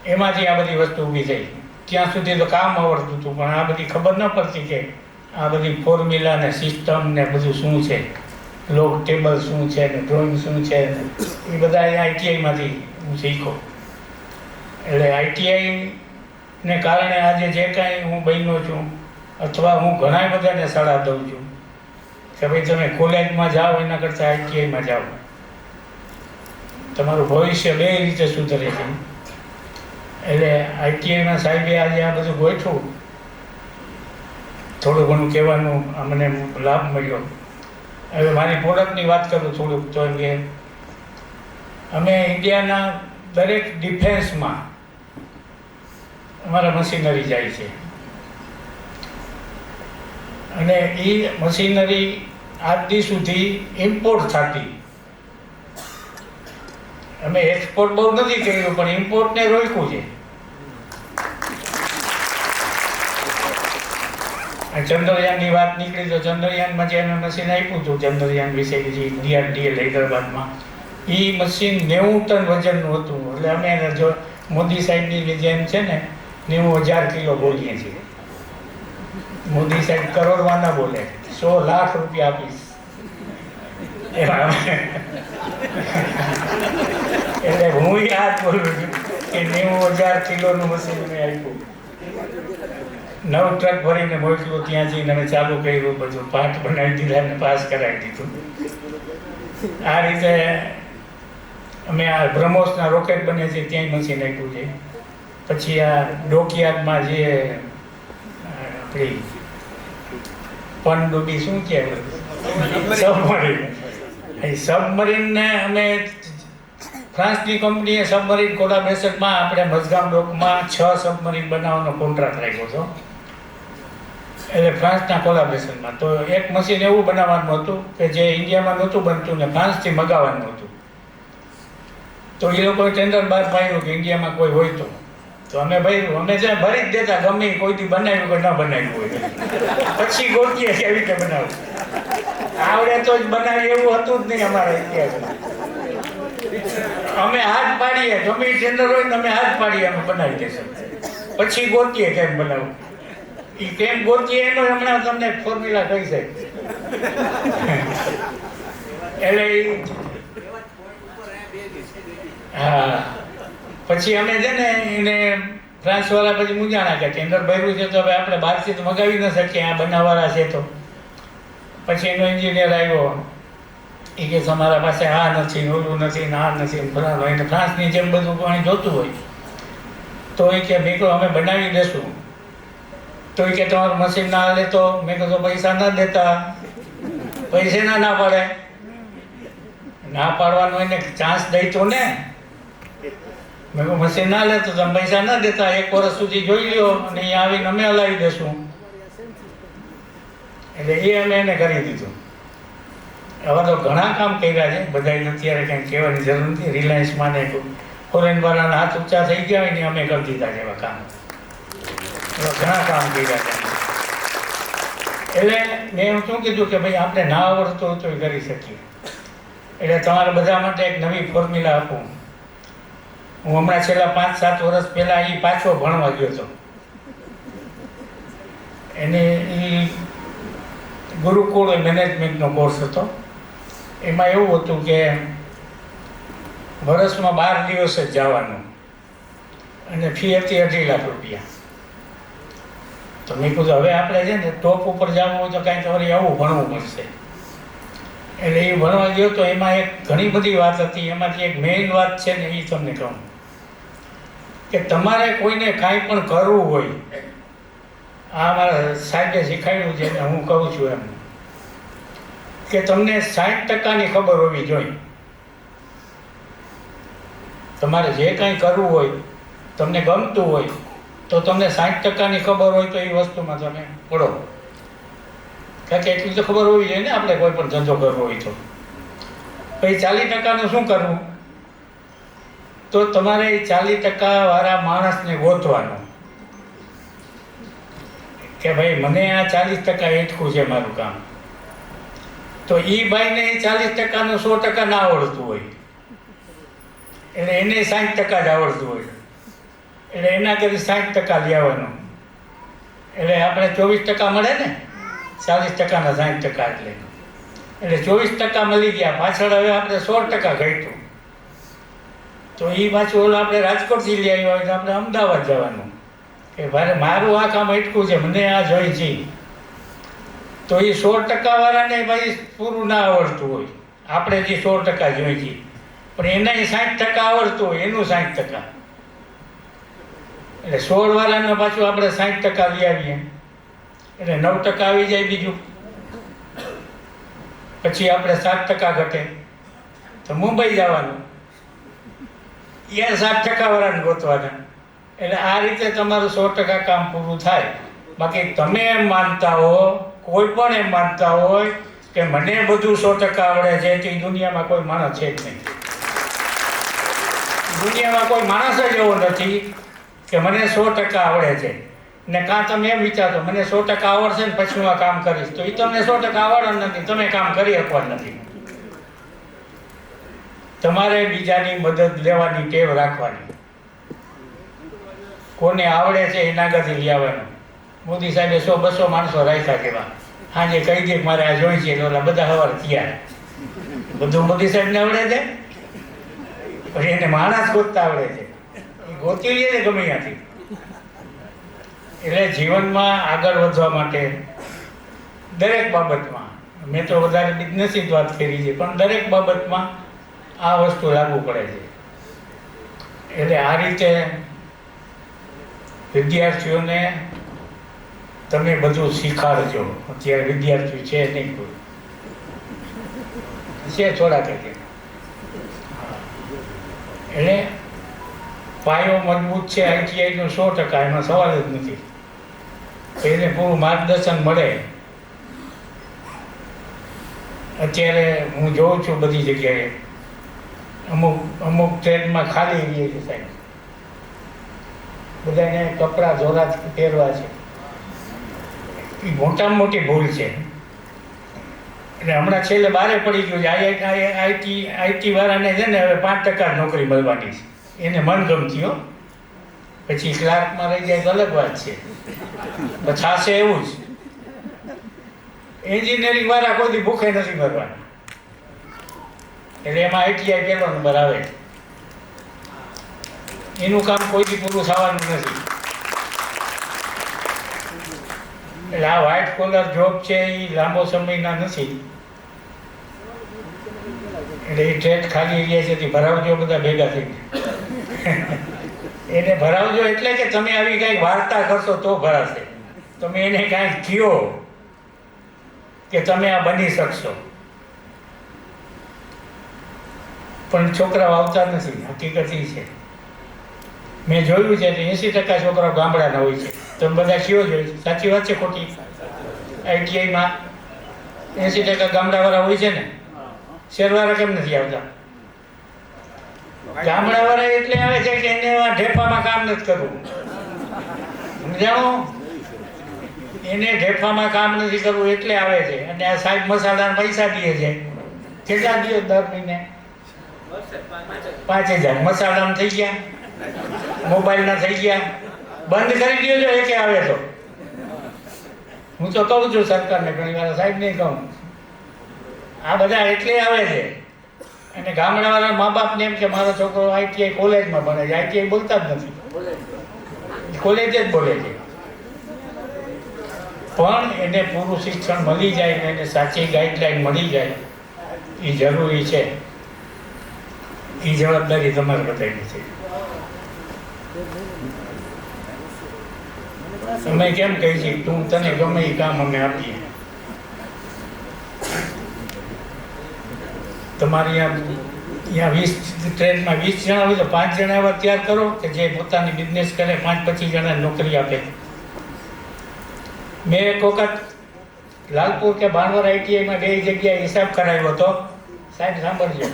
એમાંથી આ બધી વસ્તુ ઊભી થઈ. ત્યાં સુધી તો કામ આવડતું હતું, પણ આ બધી ખબર ન પડતી કે આ બધી ફોર્મ્યુલા ને સિસ્ટમ ને બધું શું છે, લોગ ટેબલ શું છે ને ડ્રોઈંગ શું છે, એ બધા આઈટીઆઈમાંથી હું શીખ્યો. એટલે આઈટીઆઈને કારણે આજે જે કાંઈ હું બન્યો છું, અથવા હું ઘણા બધાને સલાહ દઉં છું કે ભાઈ તમે કોલેજમાં જાઓ એના કરતાં આઈટીઆઈમાં જાઓ, તમારું ભવિષ્ય બે રીતે સુધરે છે. એટલે આઈટીઆઈમાં સાહેબે આજે આ બધું ગોઠવું, થોડું ઘણું કહેવાનું મને લાભ મળ્યો. હવે મારી પ્રોડક્ટની વાત કરું થોડુંક, તો એમ કે અમે ઇન્ડિયાના દરેક ડિફેન્સમાં અમારા મશીનરી જાય છે, અને એ મશીનરી આજ દી સુધી ઇમ્પોર્ટ થતી. અમે એક્સપોર્ટ બહુ નથી કર્યું, પણ ઇમ્પોર્ટને રોક્યું છે. ચંદ્રયાનની વાત નીકળી તો ચંદ્રયાનમાં જે અમે મશીન આપ્યું હતું ચંદ્રયાન વિશે, જે DRDL હૈદરાબાદમાં, એ મશીન 90 ટન વજનનું હતું. એટલે અમે એને જો મોદી સાહેબની જેમ છે ને 90,000 કિલો બોલીએ છીએ. મોદી સાહેબ કરોડમાં ના બોલે, 100 લાખ રૂપિયા આપીશ એમાં. એટલે હું યાદ બોલું છું કે 90,000 કિલોનું મશીન મેં આપ્યું. 9 ટ્રક ભરીને મોકલું, ત્યાં જઈને અમે ચાલુ કર્યું, બધું પાઠ બનાવી દીધા અને પાસ કરાવી દીધું. આ રીતે અમે આ બ્રહ્મોસના રોકેટ બને છે ત્યાંય મશીન આપ્યું છે. પછી આ ડોકિયાર્ડમાં જે આપણી પનડુબી શું કહેવાય, સબમરીન, એ સબમરીનને અમે ફ્રાન્સની કંપનીએ સબમરીન કોલાબરેશનમાં આપણે મઝગામ ડોકમાં 6 સબમરીન બનાવવાનો કોન્ટ્રાક્ટ રાખ્યો હતો. એટલે ફ્રાન્સના કોલાબરેશનમાં તો એક મશીન એવું બનાવવાનું હતું કે જે ઇન્ડિયામાં નહોતું બનતું ને ફ્રાન્સથી મગાવવાનું હતું. તો એ લોકોએ ટેન્ડર બહાર પાડ્યું કે ઇન્ડિયામાં કોઈ હોય તો અમે ભાઈ અમે જ્યાં ભરી જ દેતા, ગમે કોઈથી બનાવ્યું કે ન બનાવ્યું હોય. પછી ગોતીએ કેવી રીતે બનાવવું, આવડે તો જ બનાવી એવું હતું જ નહીં અમારા ઇતિહાસમાં. અમે હાથ પાડીએ, ગમે ટેન્ડર હોય ને અમે હાથ પાડીએ, અમે બનાવી દેશું. પછી ગોતીએ કેમ બનાવવું, એ કેમ ગોતીએ એનો હમણાં તમને ફોર્મ્યુલા કહી છે. એટલે હા, પછી અમે છે ને એને ફ્રાન્સવાળા પછી મૂંઝાણા કે ટેન્ડર ભર્યું છે તો હવે આપણે બહારથી તો મગાવી ન શકીએ, આ બનાવવાળા છે તો. પછી એનો એન્જિનિયર આવ્યો, એ કે તમારા પાસે આ નથી, ઓલું નથી, આ નથી, બરાબર. એને ફ્રાન્સની જેમ બધું પાણી જોતું હોય તો એ કે મેં કહ્યું અમે બનાવી દેશું. તો એ કે તમારું મશીન ના હાલે તો? મેં કીધું પૈસા ના દેતા. પૈસે ના પાડે, ના પાડવાનો એને ચાન્સ દઈ તો ને. મેં કહું મશીન ના લે તો તમે પૈસા ના દેતા, 1 વર્ષ સુધી જોઈ લ્યો અને અહીંયા આવીને અમે હલાવી દેશું. એટલે એ અમે એને કરી દીધું. હવે તો ઘણા કામ કર્યા છે, બધાને અત્યારે કંઈ કહેવાની જરૂર નથી. રિલાયન્સમાં ને ફોરેનવાળાના હાથ ઊંચા થઈ ગયા હોય ને અમે કરી દીધા છે એવા કામ. ઘણા કામ કર્યા છે. એટલે મેં એમ શું કીધું કે ભાઈ આપણે ના આવડતું હોય તો એ કરી શકીએ. એટલે તમારા બધા માટે એક નવી ફોર્મ્યુલા આપું. હું હમણાં છેલ્લા 5-7 વર્ષ પહેલાં એ પાછો ભણવા ગયો હતો. એને એ ગુરુકુળ મેનેજમેન્ટનો કોર્સ હતો. એમાં એવું હતું કે વર્ષમાં 12 દિવસ જ જવાનું અને ફી હતી 2.5 લાખ રૂપિયા. તો મેં કીધું હવે આપણે છે ને ટોપ ઉપર જવું હોય તો કાંઈક વળી આવું ભણવું પડશે. એટલે એ ભણવા ગયો તો એમાં એક ઘણી બધી વાત હતી. એમાંથી એક મેઇન વાત છે ને એ તમને કહું. કે તમારે કોઈને કાંઈ પણ કરવું હોય, આ મારા સાહેબે શીખવાડ્યું છે ને હું કહું છું એમ, કે તમને 60%ની ખબર હોવી જોઈએ. તમારે જે કાંઈ કરવું હોય, તમને ગમતું હોય તો તમને 60%ની ખબર હોય તો એ વસ્તુમાં તમે પડો. કારણ કે એટલી તો ખબર હોવી જોઈએ ને આપણે કોઈ પણ ધંધો કરવો હોય તો. પછી 40%નું શું કરવું? તો તમારે 40% વાળા માણસને ગોતવાનો કે ભાઈ મને આ 40% એટકું છે મારું કામ. તો એ ભાઈને 40%નું 100% ના આવડતું હોય, એટલે એને 60% જ આવડતું હોય, એટલે એના કરી 60% લેવાનો, એટલે આપણે 24% મળે ને, 40%ના 60% એટલે 24% મળી ગયા. પાછળ હવે આપણે 16% ઘટ્યું, તો એ પાછું ઓલા આપણે રાજકોટથી લઈ આવ્યા હોય તો આપણે અમદાવાદ જવાનું કે ભાઈ મારું આ કામ અટકું છે, મને આ જોઈ છે. તો એ 100% વાળાને ભાઈ પૂરું ના આવડતું હોય, આપણે જે 100% જોઈ છે, પણ એને 60% આવડતું હોય, એનું 60%. એટલે 16 વાળાને પાછું આપણે 60% લઈ આવીએ, એટલે 9% આવી જાય બીજું. પછી આપણે 7% ઘટે તો મુંબઈ જવાનું, એ 60% વાળાને ગોતવાના. એટલે આ રીતે તમારું 100% કામ પૂરું થાય. બાકી તમે એમ માનતા હો, કોઈ પણ એમ માનતા હોય કે મને બધું 100% આવડે છે, તે દુનિયામાં કોઈ માણસ છે જ નહીં. દુનિયામાં કોઈ માણસ જ એવો નથી કે મને 100% આવડે છે. ને કાં તમે એમ વિચારો મને 100% આવડશે ને પછી હું આ કામ કરીશ, તો એ તમને 100% આવડવાનું નથી, તમે કામ કરી શકવાનું નથી. તમારે બીજાની મદદ લેવાની ટેવ રાખવાની. કોને આવડે છે એના આગળથી લઈ આવવાનું. મોદી સાહેબે 100-200 માણસો રાખ્યા કેવા, હાજે કહી દે મારે આ જોઈ છે, એટલે બધા સવાર તૈયાર. બધું મોદી સાહેબને આવડે છે, પછી એને માણસ ગોતતા આવડે છે, એ ગોતી લે ને ગમે ત્યાંથી. એટલે જીવનમાં આગળ વધવા માટે દરેક બાબતમાં, મેં તો વધારે બિઝનેસની જ વાત કરી છે, પણ દરેક બાબતમાં આ વસ્તુ લાગુ પડે છે. એટલે આ રીતે વિદ્યાર્થીઓને તમે બધું શીખાડજો. અત્યારે વિદ્યાર્થીઓ છે નહીં, કોઈ છે થોડા કે. એટલે પાયો મજબૂત છે આઈટીઆઈનો 100%, એનો સવાલ જ નથી. એને પૂરું માર્ગદર્શન મળે. અત્યારે હું જોઉં છું બધી જગ્યાએ અમુક ટ્રેનમાં ખાલી રહી છે સાહેબ, બધાને કપડાં જોરા પહેરવા છે. એ મોટામાં મોટી ભૂલ છે. એટલે હમણાં છેલ્લે બારે પડી ગયું છે આઈટી વાળાને છે ને હવે 5% નોકરી મળવાની છે, એને મનગમતી હો. પછી ક્લાર્કમાં રહી જાય તો અલગ વાત છે, થશે એવું જ. એન્જિનિયરિંગ વાળા કોઈ ભૂખે નથી મરવાના, એટલે એમાં આઈટીઆઈ પહેલો નંબર આવે. એનું કામ કોઈ પૂરું થવાનું નથી. એટલે આ વ્હાઇટ કોલર જોબ છે એ લાંબો સમયના નથી. એટલે એ ટ્રેડ ખાલી એરિયા છે, ભરાવજો બધા ભેગા થઈને. એને ભરાવજો એટલે કે તમે આવી કાંઈક વાર્તા કરશો તો ભરાશે. તમે એને કાંઈક કહો કે તમે આ બની શકશો, પણ છોકરાઓ આવતા નથી. હકીકત એ છે, મેં જોયું છે કે 80% છોકરાઓ ગામડાના હોય છે. તમે બધા કયો જોઈ, સાચી વાત છે ખોટી? આઈટીઆઈમાં 80% ગામડાવાળા હોય છે ને, શહેરવાળા કેમ નથી આવતા? ગામડાવાળા એટલે આવે છે કે એને ઢેફામાં કામ નથી કરવું, સમજાણો? એને ઢેફામાં કામ નથી કરવું એટલે આવે છે. અને આ સાહેબ મસાલાના પૈસા દે છે. કેટલા દે દર મહિને? 5000 મસાલાના થઈ ગયા, મોબાઈલના થઈ ગયા. બંધ કરી દો જો એકે આવે તો. હું તો કહું છું સરકારને ઘણી વાર, સાહેબ નહીં કહું. આ બધા એટલે આવે છે. અને ગામડાવાળા મા બાપને એમ કે મારો છોકરો આઈટીઆઈ કોલેજમાં ભણે છે, આઈટીઆઈ બોલતા જ નથી, કોલેજ જ બોલે છે. પણ એને પૂરું શિક્ષણ મળી જાય ને એને સાચી ગાઈડલાઈન મળી જાય એ જરૂરી છે. એ જવાબદારી તમારે બધાની છે. અમે કેમ કહી છીએ તું તને ગમે એ કામ અમે આપીએ. તમારી અહીંયા 20 ટ્રેનમાં 20 જણા હોય તો 5 જણા એવા તૈયાર કરો કે જે પોતાની બિઝનેસ કરે, 5-25 જણાને નોકરી આપે. મેં એક વખત લાલપુર કે ભાણવર ITIમાં 2 જગ્યાએ હિસાબ કરાવ્યો હતો. સાહેબ સાંભળજો,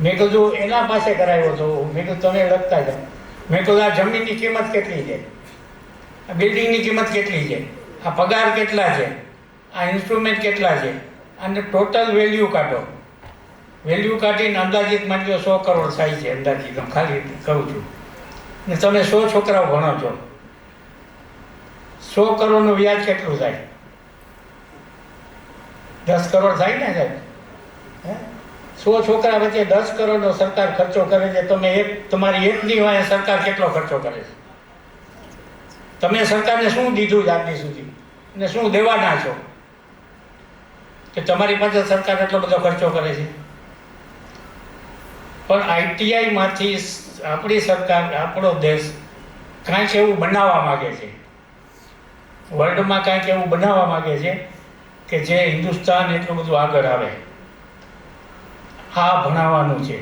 મેં કીધું એના પાસે કરાવ્યો હતો. મેં કીધું તમે લખતા જાઓ. મેં કીધું આ જમીનની કિંમત કેટલી છે, આ બિલ્ડિંગની કિંમત કેટલી છે, આ પગાર કેટલા છે, આ ઇન્સ્ટ્રુમેન્ટ કેટલા છે, અને ટોટલ વેલ્યુ કાઢો. વેલ્યુ કાઢીને અંદાજિત માની લો 100 કરોડ થાય છે અંદાજિત, હું ખાલી કહું છું. ને તમે 100 છોકરાઓ ભણો છો, 100 કરોડનું વ્યાજ કેટલું થાય? 10 કરોડ થાય ને સાહેબ? 100 છોકરા વચ્ચે 10 કરોડનો સરકાર ખર્ચો કરે છે. તમે તમારી એકની વાંહે સરકાર કેટલો ખર્ચો કરે છે? તમે સરકારને શું દીધું છે આજ સુધી, અને શું દેવાના છો કે તમારી પાસે સરકાર એટલો બધો ખર્ચો કરે છે? પણ ITIમાંથી આપણી સરકાર, આપણો દેશ કાંઈક એવું બનાવવા માગે છે, વર્લ્ડમાં કાંઈક એવું બનાવવા માગે છે કે જે હિન્દુસ્તાન એટલું બધું આગળ આવે. આ ભણાવવાનું છે.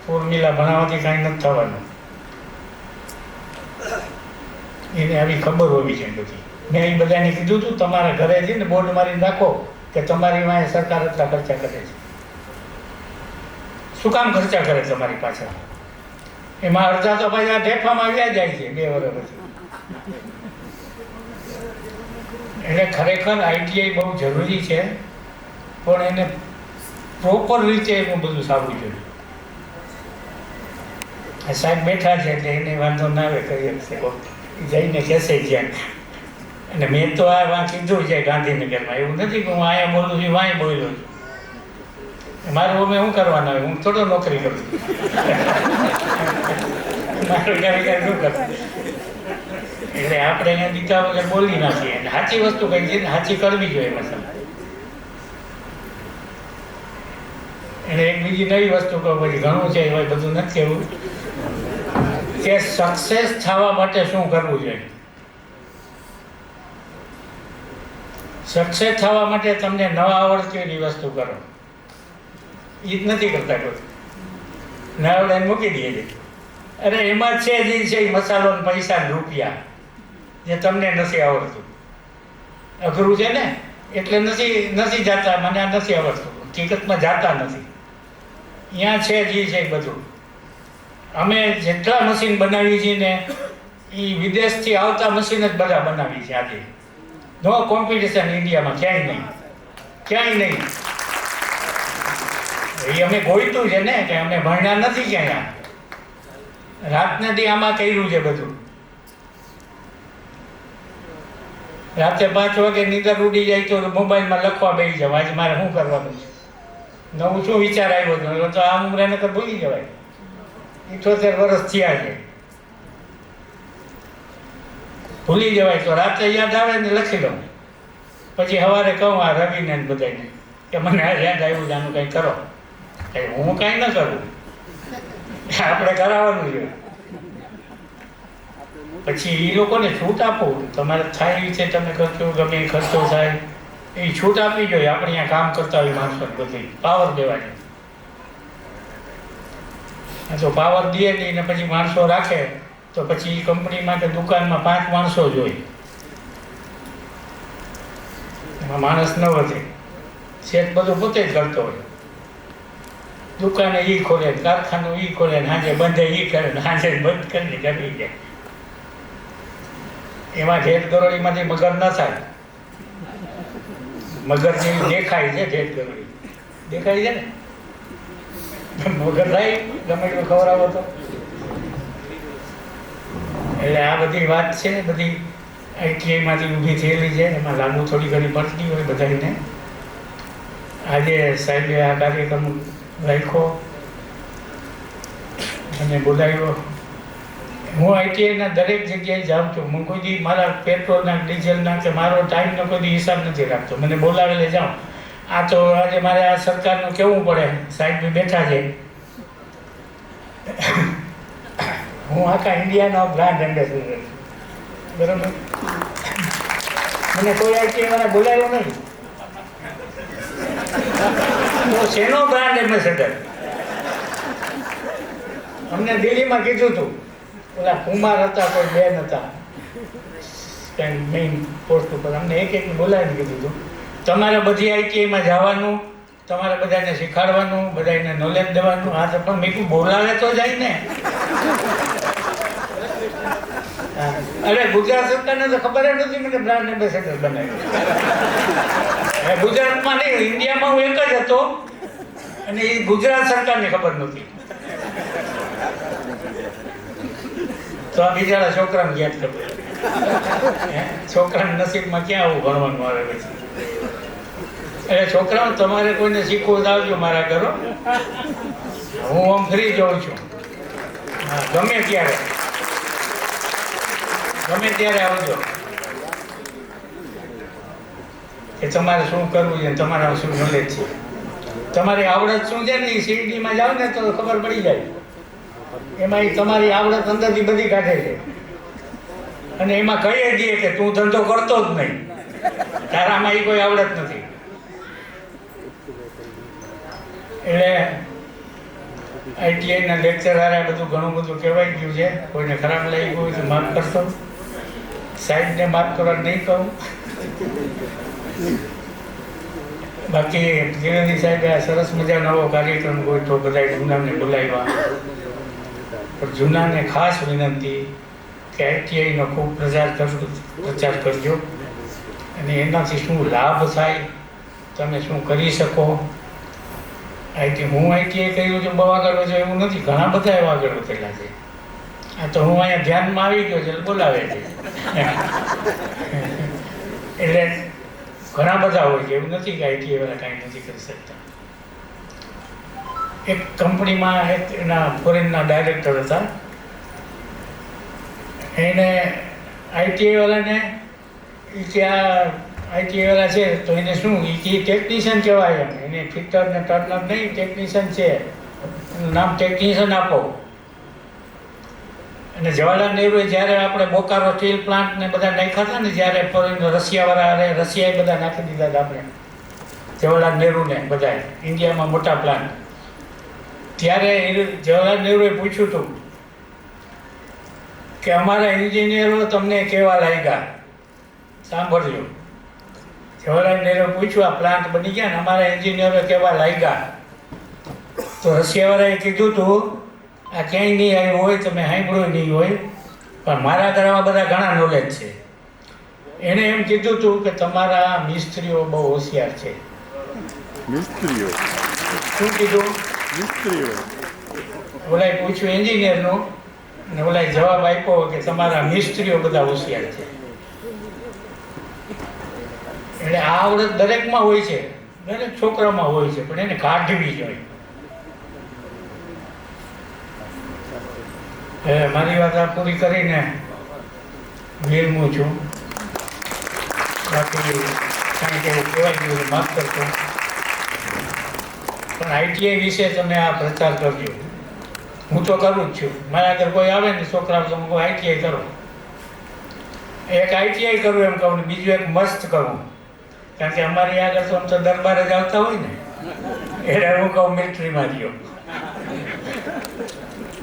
ફોર્મ્યુલા ભણાવવાથી કાંઈ નથી થવાનું. એને આવી ખબર હોવી છે બધી. મેં એ બધાને કીધું હતું તમારા ઘરે જઈને બોર્ડ મારીને રાખો કે તમારી વાંહે સરકાર એટલા ખર્ચા કરે છે. શું કામ ખર્ચા કરે તમારી પાછળ? એમાં અડધા તો પાછા ઢેફામાં આવ્યા જાય છે 2 વર્ષ પછી. એટલે ખરેખર ITI બહુ જરૂરી છે, પણ એને પ્રોપર રીતે એનું બધું સારું જોઈએ. આ સાહેબ બેઠા છે એટલે એને વાંધો ના આવે, કરી શકશે જઈને કહેશે જ્યાં. અને મેં તો આ વાં કીધું છે ગાંધીનગરમાં, એવું નથી કે હું અહીંયા બોલું છું વાંય બોલ્યો છું. મારું અમે શું કરવાના હોય? હું થોડો નોકરી કરું છું. મારું ક્યારે ક્યારે શું કરું? એટલે આપણે અહીંયા દીકરા વગર બોલી નાખીએ. અને સાચી વસ્તુ કઈ છે ને સાચી કરવી જોઈએ મસાલા. એટલે એક બીજી નવી વસ્તુ કહું, પછી ઘણું છે એમાં બધું નથી કહેવું, કે સક્સેસ થવા માટે શું કરવું જોઈએ. સક્સેસ થવા માટે તમને ન આવડતી એવી વસ્તુ કરો. એ જ નથી કરતા કોઈ. ન આવડે એને મૂકી દઈએ છે. અરે એમાં છે જે છે એ મસાલો ને પૈસા ને રૂપિયા, જે તમને નથી આવડતું. અઘરું છે ને એટલે નથી જાતા. મને આ નથી આવડતું, હકીકતમાં જાતા નથી. અહીંયા છે જે છે બધું. અમે જેટલા મશીન બનાવી છીએ ને એ વિદેશથી આવતા મશીન જ બધા બનાવી છે આજે. નો કોમ્પિટિશન ઇન્ડિયામાં ક્યાંય નહીં, ક્યાંય નહીં. એ અમે ગોઈતું છે ને કે અમે ભણ્યા નથી ક્યાંય. રાતને દી આમાં કર્યું છે બધું. રાતે 5 વાગે નીંદર ઉડી જાય તો મોબાઈલમાં લખવા બેસી જાવ, આજે મારે શું કરવાનું છે, નવું શું વિચાર આવ્યો હતો. તો આ ઉંમરે તો ભૂલી જવાય. 78 વર્ષ થયા છે, ભૂલી જવાય. તો રાત્રે યાદ આવે ને લખી દઉં, પછી સવારે કહું આ રવિને બધાને કે મને આ યાદ આવ્યું છે, આનું કંઈ કરો. હું કાંઈ ન કરું, આપણે કરાવવાનું છે. પછી એ લોકોને છૂટ આપો, તમારે થાય એવી છે તમે ખર્ચો ગમે એ ખર્ચો થાય એ છૂટ આપવી જોઈએ. આપણે અહીંયા કામ કરતા હોય માણસો બધી પાવર દેવાની. તો પાવર દે નહીં ને પછી માણસો રાખે તો પછી કંપનીમાં કે દુકાનમાં 5 માણસો જોઈએ, એમાં માણસ ન વધે. શેઠ બધું પોતે જ કરતો હોય. દુકાને એ ખોલે, કારખાનું એ ખોલે, સાંજે બંધે એ કરે, સાંજે બંધ કરીને જમી જાય. એમાં ઢેર ગરોળીમાંથી મગર ન થાય. મગર જેવી દેખાય છે ઢેર ગરોળી, દેખાય છે ને મગર થાય ગમે એટલું ખવડાવો તો. એટલે આ બધી વાત છે, બધી ITIમાંથી ઊભી થયેલી છે. એમાં લાગુ થોડી ઘણી પડતી હોય બધાને. આજે સાહેબે આ કાર્યક્રમ રાખ્યો અને બોલાવ્યો. હું ITIના દરેક જગ્યાએ જાઉં છું. હું કોઈ દી મારા પેટ્રોલના ડીઝલના કે મારો ટાઈમનો કોઈ દી હિસાબ નથી રાખતો. મને બોલાવેલે જાઉં. આ તો આજે મારે આ સરકારનું કહેવું પડે, સાહેબ બી બેઠા છે હું આખા ઇન્ડિયાનો બ્રાન્ડ એમ્બેસેડર છું, બરાબર. મને કોઈ આઈટીઆઈ વાળા બોલાવ્યો નહીં. તો શેનો બ્રાન્ડ એમ્બેસેડર? અમને દિલ્હીમાં કીધું હતું, ઓલા કુમાર હતા, કોઈ બેન હતા કંઈ મેઇન પોસ્ટ ઉપર, અમને એક બોલાવીને કીધું હતું તમારે બધી આઈટીઆઈમાં જવાનું, તમારે બધાને શીખવાડવાનું, બધાને નોલેજ દેવાનું. હા, તો પણ મેં કહ્યું બોલાવે તો જાય ને. હા, અરે ગુજરાત સરકારને તો ખબર જ નથી મને બ્રાન્ડ એમ્બેસેડર બનાવ્યો. ગુજરાતમાં નહીં, ઇન્ડિયામાં હું એક જ હતો અને એ ગુજરાત સરકારને ખબર નહોતી. તો આ બિચારા છોકરાને યાદ ખબર. છોકરાના નસીબમાં ક્યાં આવું ભણવાનું આવે પછી. એટલે છોકરાઓ તમારે કોઈને શીખવું તો આવજો મારા ઘરો, હું આમ ફ્રી જાઉં છું. હા, ગમે ત્યારે આવજો કે તમારે શું કરવું છે, તમારા શું નોલેજ છે, તમારી આવડત શું છે ને એ સીડીમાં જાઓ ને તો ખબર પડી જાય. એમાં તમારી આવડત અંદરથી બધી કાઢે છે અને એમાં કહીએ દઈએ કે તું ધંધો કરતો જ નહીં, તારામાં એ કોઈ આવડત નથી. એટલે આઈટીઆઈના લેક્ચર હારે બધું ઘણું બધું કહેવાય ગયું છે. કોઈને ખરાબ લાગી ગયું તો માફ કરશો, સાહેબને માફ કરવા નહીં કહું. બાકી ત્રિવેદી સાહેબે આ સરસ મજાનો નવો કાર્યક્રમ ગોઠવ્યો, બધા જૂનાને બોલાવ્યા. પણ જૂનાને ખાસ વિનંતી કે આઈટીઆઈનો ખૂબ પ્રચાર કરજો અને એનાથી શું લાભ થાય, તમે શું કરી શકો. હું આઈટીઆઈ કર્યું છું, બહુ આગળ વધ્યો એવું નથી, ઘણા બધા એવા આગળ વધેલા છે. આ તો હું અહીંયા ધ્યાનમાં આવી ગયો છે બોલાવે છે. એટલે ઘણા બધા હોય છે, એવું નથી કે આઈટીઆઈ વાળા કાંઈ નથી કરી શકતા. એક કંપનીમાં એક એના ફોરેનના ડાયરેક્ટર હતા, એને આઈટીઆઈ વાળાને ત્યાં આઈટીઆઈ વાળા છે તો એને શું એ ટેકનિશિયન કહેવાય, એમ એને ફિટર ને ટર્નર નહીં, ટેકનિશિયન છે, એનું નામ ટેકનિશિયન આપો. અને જવાહરલાલ નહેરુએ જ્યારે આપણે બોકારો સ્ટીલ પ્લાન્ટ ને બધા નાખ્યા હતા ને, જ્યારે રશિયાવાળા રશિયાએ બધા નાખી દીધા હતા આપણે જવાહરલાલ નહેરુને બધા ઇન્ડિયામાં મોટા પ્લાન્ટ, ત્યારે જવાહરલાલ નહેરુએ પૂછ્યું હતું કે અમારા એન્જિનિયરો તમને કેવા લાગ્યા, સાંભળજો. જવાહરલાલ નહેરુએ પૂછ્યું આ પ્લાન્ટ બની ગયા ને અમારા એન્જિનિયરો કેવા લાગ્યા, તો રશિયાવાળાએ કીધું હતું આ ક્યાંય નહીં આવ્યું હોય, તમે સાંભળ્યું નહીં હોય, પણ મારા ઘરમાં બધા ઘણા નોલેજ છે. એણે એમ કીધું હતું કે તમારા મિસ્ત્રીઓ બહુ હોશિયાર છે. મિસ્ત્રીઓ શું કીધું? મિસ્ત્રીઓ. ઓલાએ પૂછ્યું એન્જિનિયરનું અને ઓલાએ જવાબ આપ્યો કે તમારા મિસ્ત્રીઓ બધા હોશિયાર છે. એટલે આ આવડત દરેકમાં હોય છે, દરેક છોકરામાં હોય છે, પણ એને કાઢવી જોઈએ. મારી વાત આ પૂરી કરીને વિરમું છું. બાકી કાંઈક એવું કહેવાય ગયું માફ કરશો, પણ આઈટીઆઈ વિશે તમે આ પ્રચાર કરજો. હું તો કરું જ છું, મારા આગળ કોઈ આવે ને છોકરાઓ તો હું આઈટીઆઈ કરો, એક આઈટીઆઈ કરું એમ કહું ને બીજું એક મસ્ત કરું. કારણ કે અમારી આગળ તો આમ તો દરબાર જ આવતા હોય ને, એટલે હું કહું મિલિટરીમાં રહ્યો,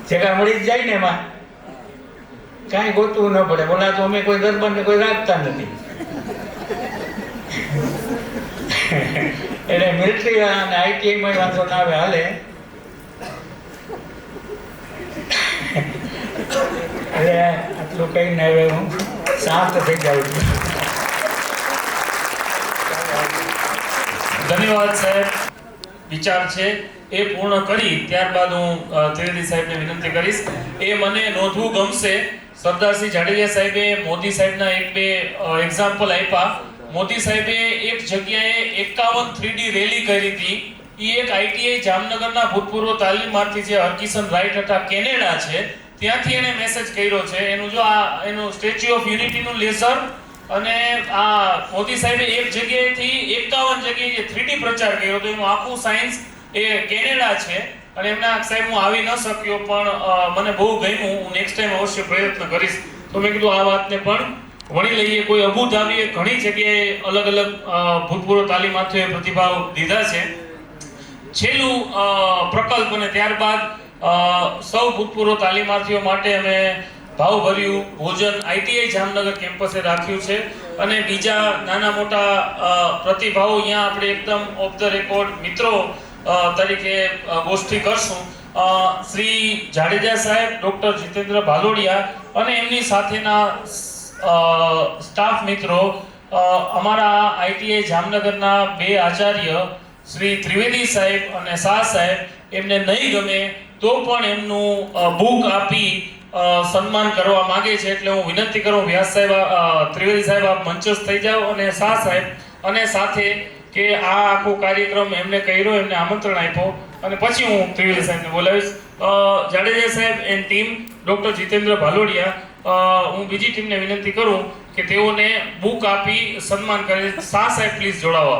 જગા મળી જ જાય ને, એમાં કાંઈ ગોતવું ન પડે. બોલા તો અમે કોઈ દરબારને કોઈ રાખતા નથી. એટલે મિલિટરી અને આઈટીઆઈમાં વાંધો ના આવે, હાલે. એટલે આટલું કહીને હવે હું શાંત થઈ જાઉં છું. ધન્યવાદ સાહેબ. વિચાર છે એ પૂર્ણ કરી ત્યારબાદ હું ત્રિવેદી સાહેબને વિનંતી કરીશ. એ મને નોંધવું ગમશે, સરદારસિંહ જાડેજા સાહેબે મોદી સાહેબના એક બે એક્ઝામ્પલ આપ્યા. મોદી સાહેબે એક જગ્યાએ 51 3D રેલી કરી હતી. એ એક આઈટીઆઈ જામનગરના ભૂતપૂર્વ તાલીમાર્થી જે હરકિશન રાઈટ હતા, કેનેડા છે, ત્યાંથી એને મેસેજ કર્યો છે. એનું જો આ એનું સ્ટેચ્યુ ઓફ યુનિટીનું લેઝર અને આ મોદી સાહેબે એક જગ્યાએથી 51 જગ્યાએ જે 3D પ્રચાર કર્યો હતો, એનું આખું સાયન્સ એ કેનેડા છે. અને એમના સાહેબ હું આવી ન શક્યો પણ મને બહુ ગમ્યું, હું નેક્સ્ટ ટાઈમ અવશ્ય પ્રયત્ન કરીશ. તો મેં કીધું આ વાતને પણ વણી લઈએ. કોઈ અબુધાબીએ ઘણી જગ્યાએ અલગ અલગ ભૂતપૂર્વ તાલીમાર્થીઓએ પ્રતિભાવ દીધા છે. છેલ્લું પ્રકલ્પ અને ત્યારબાદ સૌ ભૂતપૂર્વ તાલીમાર્થીઓ માટે અમે ભાવભર્યું ભોજન આઈટીઆઈ જામનગર કેમ્પસે રાખ્યું છે. અને બીજા નાના મોટા પ્રતિભાવો અહીંયા આપણે એકદમ ઓફ ધ રેકોર્ડ મિત્રો તરીકે ગોષ્ઠી કરશું. શ્રી જાડેજા સાહેબ, ડોક્ટર જીતેન્દ્ર ભાલોડિયા અને એમની સાથેના સ્ટાફ મિત્રો, અમારા આઈટીઆઈ જામનગરના 2 આચાર્ય શ્રી ત્રિવેદી સાહેબ અને શાહ સાહેબ, એમને નહીં ગમે તો પણ એમનું બુક આપી સન્માન કરવા માંગે છે. એટલે હું વિનંતી કરું વ્યાસ સાહેબ, ત્રિવેદી સાહેબ આપ મંચસ્થ થઈ જાઓ, અને શાહ સાહેબ, અને સાથે કે આ આખો કાર્યક્રમ એમને કર્યો, એમને આમંત્રણ આપ્યો, અને પછી હું ત્રિવેદી સાહેબને બોલાવીશ. જાડેજા સાહેબ and team, doctor Jitendra Bhalodia, હું બીજી ટીમને વિનંતી કરું કે તેઓને બુક આપી સન્માન કરે. શાહ સાહેબ પ્લીઝ જોડાવો.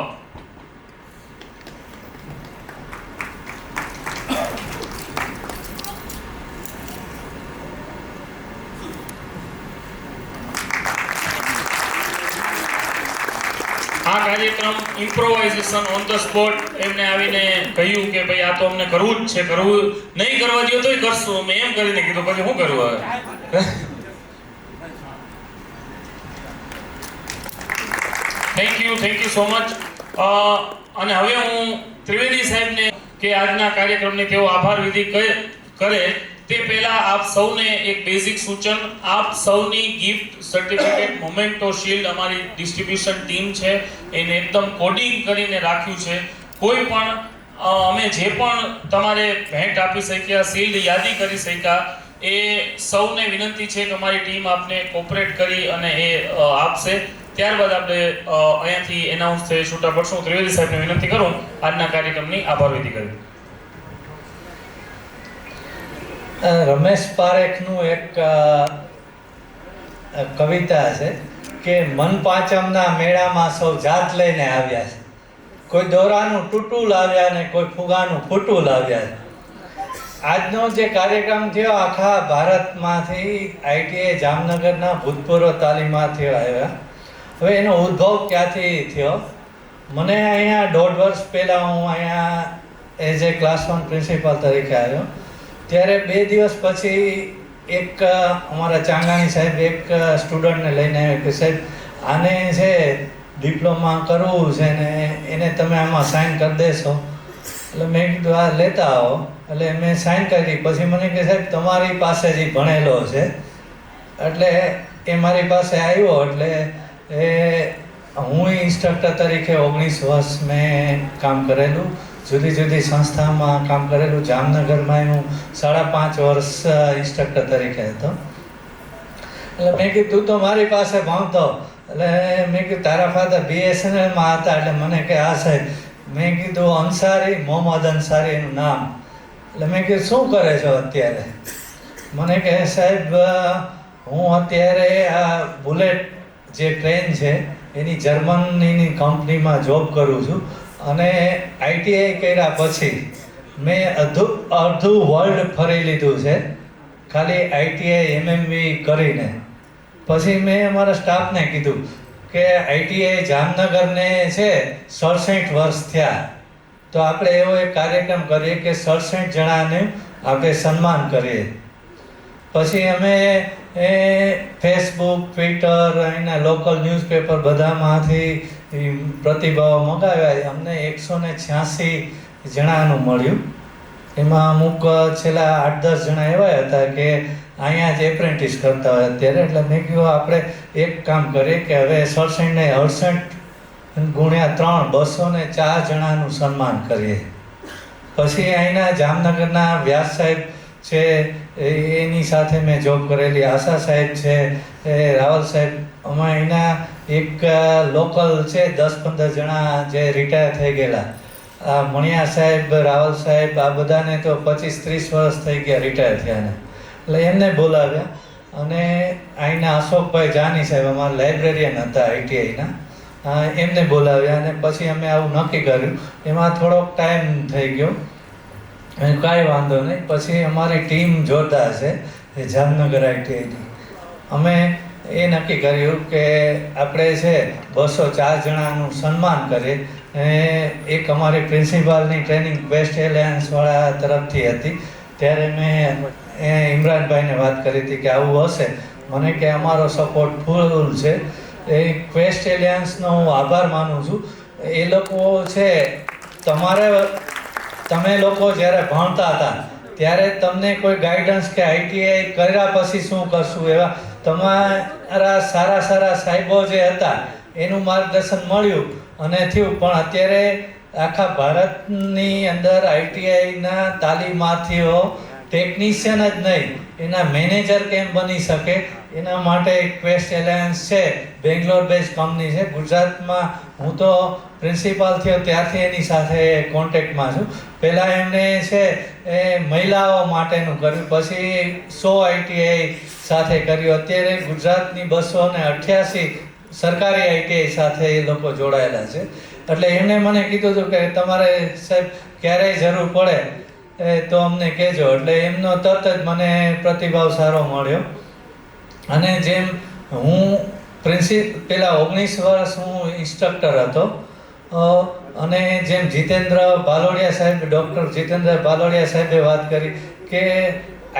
આ કાર્યક્રમ ઇમ્પ્રોવાઇઝેશન ઓન ધ સ્પોટ, એમને આવીને કહ્યું કે ભાઈ આ તો અમને કરવું જ છે, કરવું નહીં કરવા દો તોય કરશું. મેં એમ કરીને કીધું, પછી શું કરવું હવે. Thank you so much. અને હવે હું ત્રિવેદી સાહેબને કે આજના કાર્યક્રમની તેઓ આભાર વિધિ કરે તે પહેલા આપ સૌને એક બેઝિક સૂચન, આપ સૌની ગિફ્ટ સર્ટિફિકેટ, મોમેન્ટો શીલ્ડ અમારી ડિસ્ટ્રીબ્યુશન ટીમ છે એને એકદમ કોડિંગ કરીને રાખ્યું છે. કોઈ પણ અમે જે પણ તમારે ભેટ આપી શક્યા, શીલ્ડ યાદી કરી શક્યા, એ સૌને વિનંતી છે કે અમારી ટીમ આપને કોઓપરેટ કરી અને એ આપશે. ત્યારબાદ આપણે અહીંયાથી એનાઉન્સ થઈ છૂટા પડશું. ત્રિવેદી સાહેબને વિનંતી કરું આજના કાર્યક્રમની આભાર વિધિ કરી. રમેશ પારેખનું એક કવિતા છે કે મન પાંચમના મેળામાં સૌ જાત લઈને આવ્યા છે, કોઈ દોરાનું તૂટું લાવ્યા ને કોઈ ફુગાનું ફૂટું લાવ્યા છે. આજનો જે કાર્યક્રમ થયો આખા ભારતમાંથી આઈટીઆઈ જામનગરના ભૂતપૂર્વ તાલીમાર્થીઓ આવ્યા. હવે એનો ઉદ્ભવ ક્યાંથી થયો? મને અહીંયા 1.5 વર્ષ પહેલાં હું અહીંયા એઝ એ ક્લાસ 1 પ્રિન્સિપાલ તરીકે આવ્યો. ત્યારે 2 દિવસ પછી એક અમારા ચાંગાણી સાહેબ એક સ્ટુડન્ટને લઈને આવ્યા કે સાહેબ આને છે ડિપ્લોમા કરવું છે ને એને તમે આમાં સાઇન કરી દેશો. એટલે મેં કીધું આ લેતા આવો. એટલે મેં સાઇન કરી. પછી મને કે સાહેબ તમારી પાસે જ ભણેલો છે. એટલે એ મારી પાસે આવ્યો. એટલે એ હું ઇન્સ્ટ્રક્ટર તરીકે 19 વર્ષ મેં કામ કરેલું, જુદી જુદી સંસ્થામાં કામ કરેલું. જામનગરમાં હું 5.5 વર્ષ ઇન્સ્ટ્રક્ટર તરીકે હતો. એટલે મેં કીધું તું તો મારી પાસે ભણતો. એટલે મેં કીધું તારા ફાધર BSNLમાં હતા. એટલે મને કે આ સાહેબ, મેં કીધું અંસારી, મોહમ્મદ અંસારી એનું નામ. એટલે મેં કીધું શું કરે છો અત્યારે? મને કહે સાહેબ હું અત્યારે આ બુલેટ જે ટ્રેન છે એની જર્મનીની કંપનીમાં જોબ કરું છું, અને આઈટીઆઈ કર્યા પછી મેં અડધું વર્લ્ડ ફરી લીધું છે ખાલી આઈટીઆઈ MMV કરીને. પછી મેં અમારા સ્ટાફને કીધું કે આઈટીઆઈ જામનગરને છે 67 વર્ષ થયા, તો આપણે એવો એક કાર્યક્રમ કરીએ કે 67 જણાને આપણે સન્માન કરીએ. પછી અમે ફેસબુક, ટ્વિટર, અહીંના લોકલ ન્યૂઝપેપર બધામાંથી પ્રતિભાવો મંગાવ્યા. અમને 186 જણાનું મળ્યું. એમાં અમુક છેલ્લા 8-10 જણા એવા હતા કે અહીંયા જ એપ્રેન્ટિસ કરતા હોય અત્યારે. એટલે મેં કીધું આપણે એક કામ કરીએ કે હવે 67 ને 68 ગુણ્યા 3 204 જણાનું સન્માન કરીએ. પછી અહીંના જામનગરના વ્યાસ સાહેબ છે એની સાથે મેં જોબ કરેલી, આશા સાહેબ છે, રાવલ સાહેબ, અમે અહીંના એક લોકલ છે 10-15 જણા જે રિટાયર થઈ ગયેલા, આ મણિયા સાહેબ, રાવલ સાહેબ, આ બધાને તો 25-30 વર્ષ થઈ ગયા રિટાયર થયાને. એટલે એમને બોલાવ્યા. અને અહીંના અશોકભાઈ જાની સાહેબ અમારા લાઇબ્રેરિયન હતા આઈટીઆઈના, એમને બોલાવ્યા. અને પછી અમે આવું નક્કી કર્યું. એમાં થોડોક ટાઈમ થઈ ગયો. કાંઈ વાંધો નહીં. પછી અમારી ટીમ જોરદાર છે એ જામનગર ITIની. અમે એ નક્કી કર્યું કે આપણે છે 204 જણાનું સન્માન કરીએ. એક અમારી પ્રિન્સિપાલની ટ્રેનિંગ વેસ્ટ એલાયન્સવાળા તરફથી હતી. ત્યારે મેં ઇમરાનભાઈને વાત કરી હતી કે આવું હશે. મને કે અમારો સપોર્ટ ફૂલ છે. એ ક્વેસ્ટ એલિયન્સનો હું આભાર માનું છું. એ લોકો છે તમે લોકો જ્યારે ભણતા હતા ત્યારે તમને કોઈ ગાઈડન્સ કે ITI કર્યા પછી શું કરશું એવા તમારા સારા સાહેબો જે હતા એનું માર્ગદર્શન મળ્યું અને થયું. પણ અત્યારે આખા ભારતની અંદર ITIના તાલીમાર્થીઓ ટેકનિશિયન જ નહીં એના મેનેજર કેમ બની શકે એના માટે ક્વેસ્ટ એલાયન્સ છે, બેંગ્લોર બેઝ કંપની છે. ગુજરાતમાં હું તો પ્રિન્સિપાલ થયો ત્યારથી એની સાથે કોન્ટેક્ટમાં છું. પહેલાં એમણે છે એ મહિલાઓ માટેનું કર્યું, પછી 100 ITI સાથે કર્યું. અત્યારે ગુજરાતની 288 સરકારી ITI સાથે એ લોકો જોડાયેલા છે. એટલે એમણે મને કીધું હતું કે તમારે સાહેબ ક્યારેય જરૂર પડે તો અમને કહેજો. એટલે એમનો તરત જ મને પ્રતિભાવ સારો મળ્યો. અને જેમ હું પહેલાં 19 વર્ષ હું ઇન્સ્ટ્રક્ટર હતો અને જેમ જીતેન્દ્ર બાલોડિયા સાહેબ, ડૉક્ટર જીતેન્દ્ર બાલોડિયા સાહેબે વાત કરી કે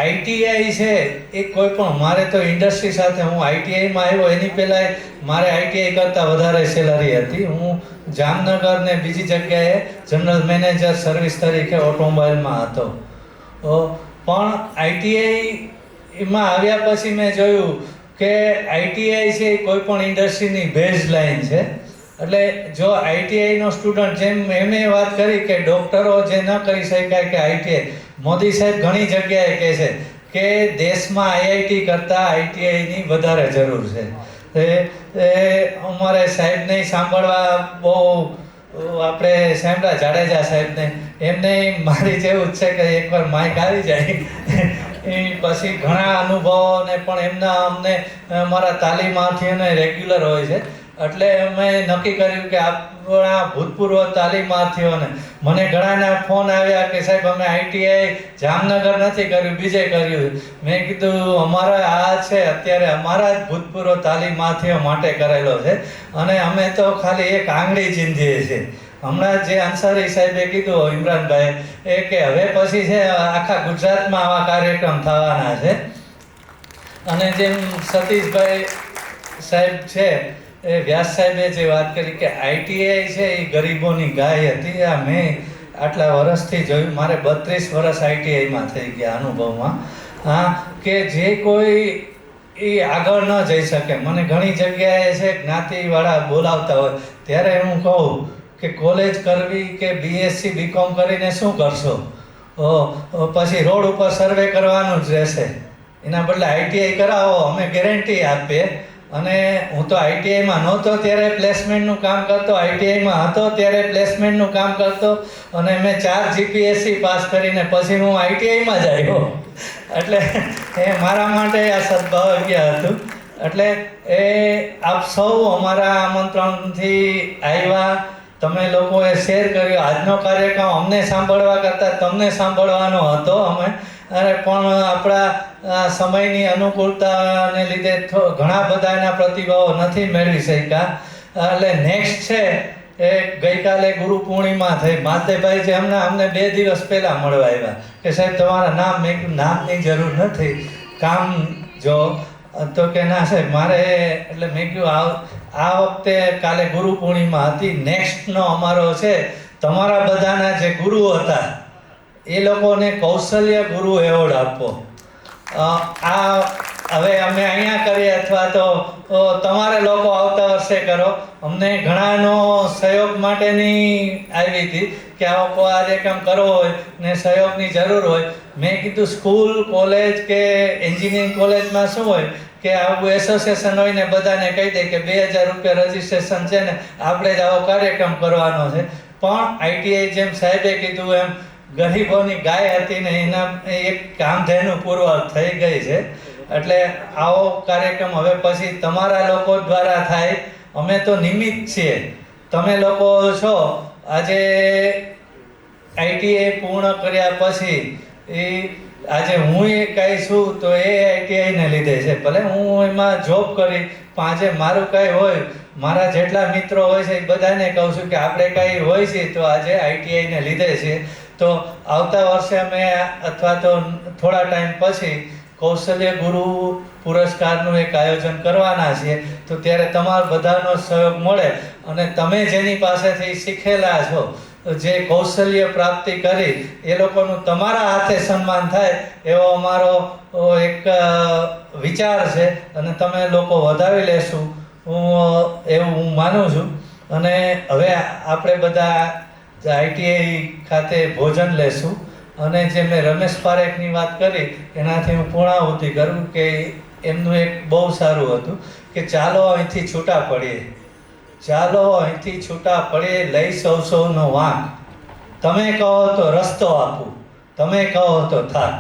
ITI છે એ કોઈ પણ, મારે તો ઇન્ડસ્ટ્રી સાથે, હું ITIમાં આવ્યો એની પહેલાં મારે ITI કરતાં વધારે સેલરી હતી. હું જામનગર ને બીજી જગ્યાએ જનરલ મેનેજર સર્વિસ તરીકે ઓટોમોબાઈલમાં હતો. પણ ITIમાં આવ્યા પછી મેં જોયું કે ITI છે એ કોઈ પણ ઇન્ડસ્ટ્રીની બેઝ લાઇન છે. એટલે જો ITIનો સ્ટુડન્ટ, જેમ એમણે વાત કરી કે ડૉક્ટરો જે ન કરી શકાય કે ITI, મોદી સાહેબ ઘણી જગ્યાએ કહે છે કે દેશમાં IIT કરતાં ITIની વધારે જરૂર છે. અમારે સાહેબને સાંભળવા બહુ આપણે સાંભળ્યા જાડેજા સાહેબને, એમને મારી જેવું જ છે કે એકવાર માઇક આવી જાય એ પછી ઘણા અનુભવો ને પણ એમના અમને અમારા તાલીમાર્થીઓને રેગ્યુલર હોય છે. એટલે અમે નક્કી કર્યું કે આપણા ભૂતપૂર્વ તાલીમાર્થીઓને, મને ઘણાના ફોન આવ્યા કે સાહેબ અમે ITI જામનગર નથી કર્યું, બીજે કર્યું. મેં કીધું અમારા આ છે અત્યારે અમારા જ ભૂતપૂર્વ તાલીમાર્થીઓ માટે કરેલો છે અને અમે તો ખાલી એક આંગળી ચીંધીએ છીએ. હમણાં જે અંસારી સાહેબે કીધું ઇમરાનભાઈ એ કે હવે પછી છે આખા ગુજરાતમાં આવા કાર્યક્રમ થવાના છે. અને જેમ સતીશભાઈ સાહેબ છે એ વ્યાસ સાહેબે જે વાત કરી કે ITI છે એ ગરીબોની ગાય હતી. આ મેં આટલા વર્ષથી જોયું, મારે 32 વર્ષ ITIમાં થઈ ગયા અનુભવમાં. કે જે કોઈ એ આગળ ન જઈ શકે. મને ઘણી જગ્યાએ છે જ્ઞાતિવાળા બોલાવતા હોય ત્યારે હું કહું કે કોલેજ કરવી કે BSc BCom કરીને શું કરશો, પછી રોડ ઉપર સર્વે કરવાનું જ રહેશે. એના બદલે ITI કરાવો, અમે ગેરંટી આપીએ. અને હું તો ITIમાં નહોતો ત્યારે પ્લેસમેન્ટનું કામ કરતો, ITIમાં હતો ત્યારે પ્લેસમેન્ટનું કામ કરતો અને મેં 4 GPSC પાસ કરીને પછી હું ITIમાં જ આવ્યો. એટલે એ મારા માટે આ સદભાગ્ય હતું. એટલે એ આપ સૌ અમારા આમંત્રણથી આવ્યા, તમે લોકોએ શેર કર્યો. આજનો કાર્યક્રમ અમને સાંભળવા કરતાં તમને સાંભળવાનો હતો અમે, અને પણ આપણા સમયની અનુકૂળતાને લીધે ઘણા બધા એના પ્રતિભાવો નથી મેળવી શક્યા. એટલે નેક્સ્ટ છે એ ગઈકાલે ગુરુ પૂર્ણિમા થઈ. માધેભાઈ જે અમને 2 દિવસ પહેલાં મળવા આવ્યા કે સાહેબ તમારા નામ, મેં કીધું નામની જરૂર નથી, કામ જો. તો કે ના સાહેબ મારે, એટલે મેં કીધું આ વખતે કાલે ગુરુ પૂર્ણિમા હતી, નેક્સ્ટનો અમારો છે તમારા બધાના જે ગુરુ હતા એ લોકોને કૌશલ્ય ગુરુ એવોર્ડ આપવો. આ હવે અમે અહીંયા કરીએ અથવા તો તમારે લોકો આવતા વર્ષે કરો. અમને ઘણાનો સહયોગ માટેની આવી હતી કે આવો કાર્યક્રમ કરવો હોય ને સહયોગની જરૂર હોય. મેં કીધું સ્કૂલ, કોલેજ કે એન્જિનિયરિંગ કોલેજમાં શું હોય કે આવું એસોસિએશન હોય ને બધાને કહી દે કે 2000 રૂપિયા રજીસ્ટ્રેશન છે ને આપણે જ આવો કાર્યક્રમ કરવાનો છે. પણ ITI જેમ સાહેબે કીધું એમ ગરીબોની ગાય હતી ને એના એક કામધેનુ પુરવાર થઈ ગઈ છે. એટલે આવો કાર્યક્રમ હવે પછી તમારા લોકો દ્વારા થાય. અમે તો નિમિત્ત છીએ, તમે લોકો છો. આજે આઈટીઆઈ પૂર્ણ કર્યા પછી એ આજે હું એ કાંઈ છું તો એ આઈટીઆઈને લીધે છે. ભલે હું એમાં જોબ કરી પણ આજે મારું કાંઈ હોય, મારા જેટલા મિત્રો હોય છે એ બધાને કહું છું કે આપણે કાંઈ હોય છે તો આજે આઈટીઆઈને લીધે છે. તો આવતા વર્ષે અમે અથવા તો થોડા ટાઈમ પછી કૌશલ્ય ગુરુ પુરસ્કારનું એક આયોજન કરવાના છીએ. તો ત્યારે તમારા બધાનો સહયોગ મળે અને તમે જેની પાસેથી શીખેલા છો, જે કૌશલ્ય પ્રાપ્તિ કરી, એ લોકોનું તમારા હાથે સન્માન થાય એવો અમારો એક વિચાર છે અને તમે લોકો વધાવી લેશું એવું હું માનું છું. અને હવે આપણે બધા આઈટીઆઈ ખાતે ભોજન લેશું અને જે મેં રમેશ પારેખની વાત કરી એનાથી હું પૂર્ણાહુતિ કરું કે એમનું એક બહુ સારું હતું કે ચાલો અહીંથી છૂટા પડીએ, ચાલો અહીંથી છૂટા પડીએ, લઈ સૌનો વાંક, તમે કહો તો રસ્તો આપું, તમે કહો તો થાક.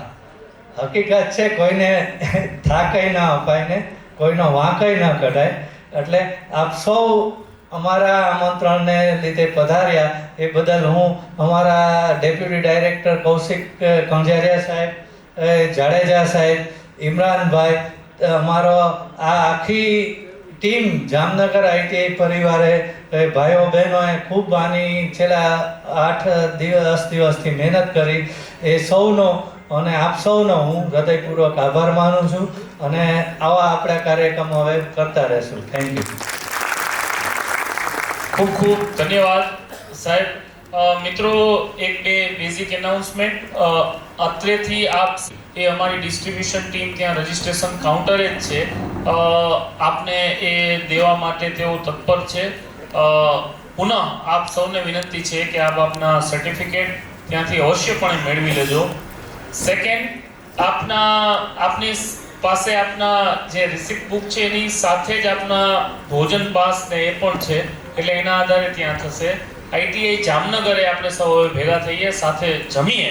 હકીકત છે કોઈને થાકય ના અપાય ને કોઈનો વાંકય ન કઢાય. એટલે આપ સૌ અમારા આમંત્રણને લીધે પધાર્યા એ બદલ હું અમારા ડેપ્યુટી ડાયરેક્ટર કૌશિક કંજારિયા સાહેબ, જાડેજા સાહેબ, ઇમરાનભાઈ, અમારો આ આખી ટીમ જામનગર આઈટીઆઈ પરિવારે ભાઈઓ બહેનોએ ખૂબ આની છેલ્લા 8-10 દિવસથી મહેનત કરી, એ સૌનો અને આપ સૌનો હું હૃદયપૂર્વક આભાર માનું છું. અને આવા આપણા કાર્યક્રમો હવે કરતા રહેશું. Thank you. ખૂબ ખૂબ ધન્યવાદ સાહેબ. મિત્રો, એક બે બેઝિક એનાઉન્સમેન્ટ. અત્રેથી આપ એ અમારી ડિસ્ટ્રીબ્યુશન ટીમ ત્યાં રજિસ્ટ્રેશન કાઉન્ટરે જ છે, આપને એ દેવા માટે તેઓ તત્પર છે. પુનઃ આપ સૌને વિનંતી છે કે આપ આપના સર્ટિફિકેટ ત્યાંથી અવશ્યપણે મેળવી લેજો. સેકન્ડ, આપની પાસે આપના જે રિસિપ્ટ બુક છે એની સાથે જ આપના ભોજન પાસ ને એ પણ છે, એટલે એના આધારે ત્યાં થશે. આઈટીઆઈ જામનગરે આપણે સૌ ભેગા થઈએ, સાથે જમીએ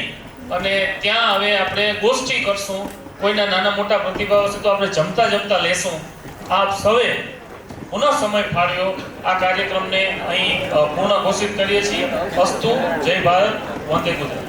અને ત્યાં હવે આપણે ગોષ્ઠી કરશું. કોઈના નાના મોટા પ્રતિભાવ હશે તો આપણે જમતા જમતા લેશું. આપ સૌએ પુનઃ સમય ફાળ્યો. આ કાર્યક્રમને અહીં પૂર્ણ ઘોષિત કરીએ છીએ. અસ્તુ. જય ભારત. વંદે ગુજરાત.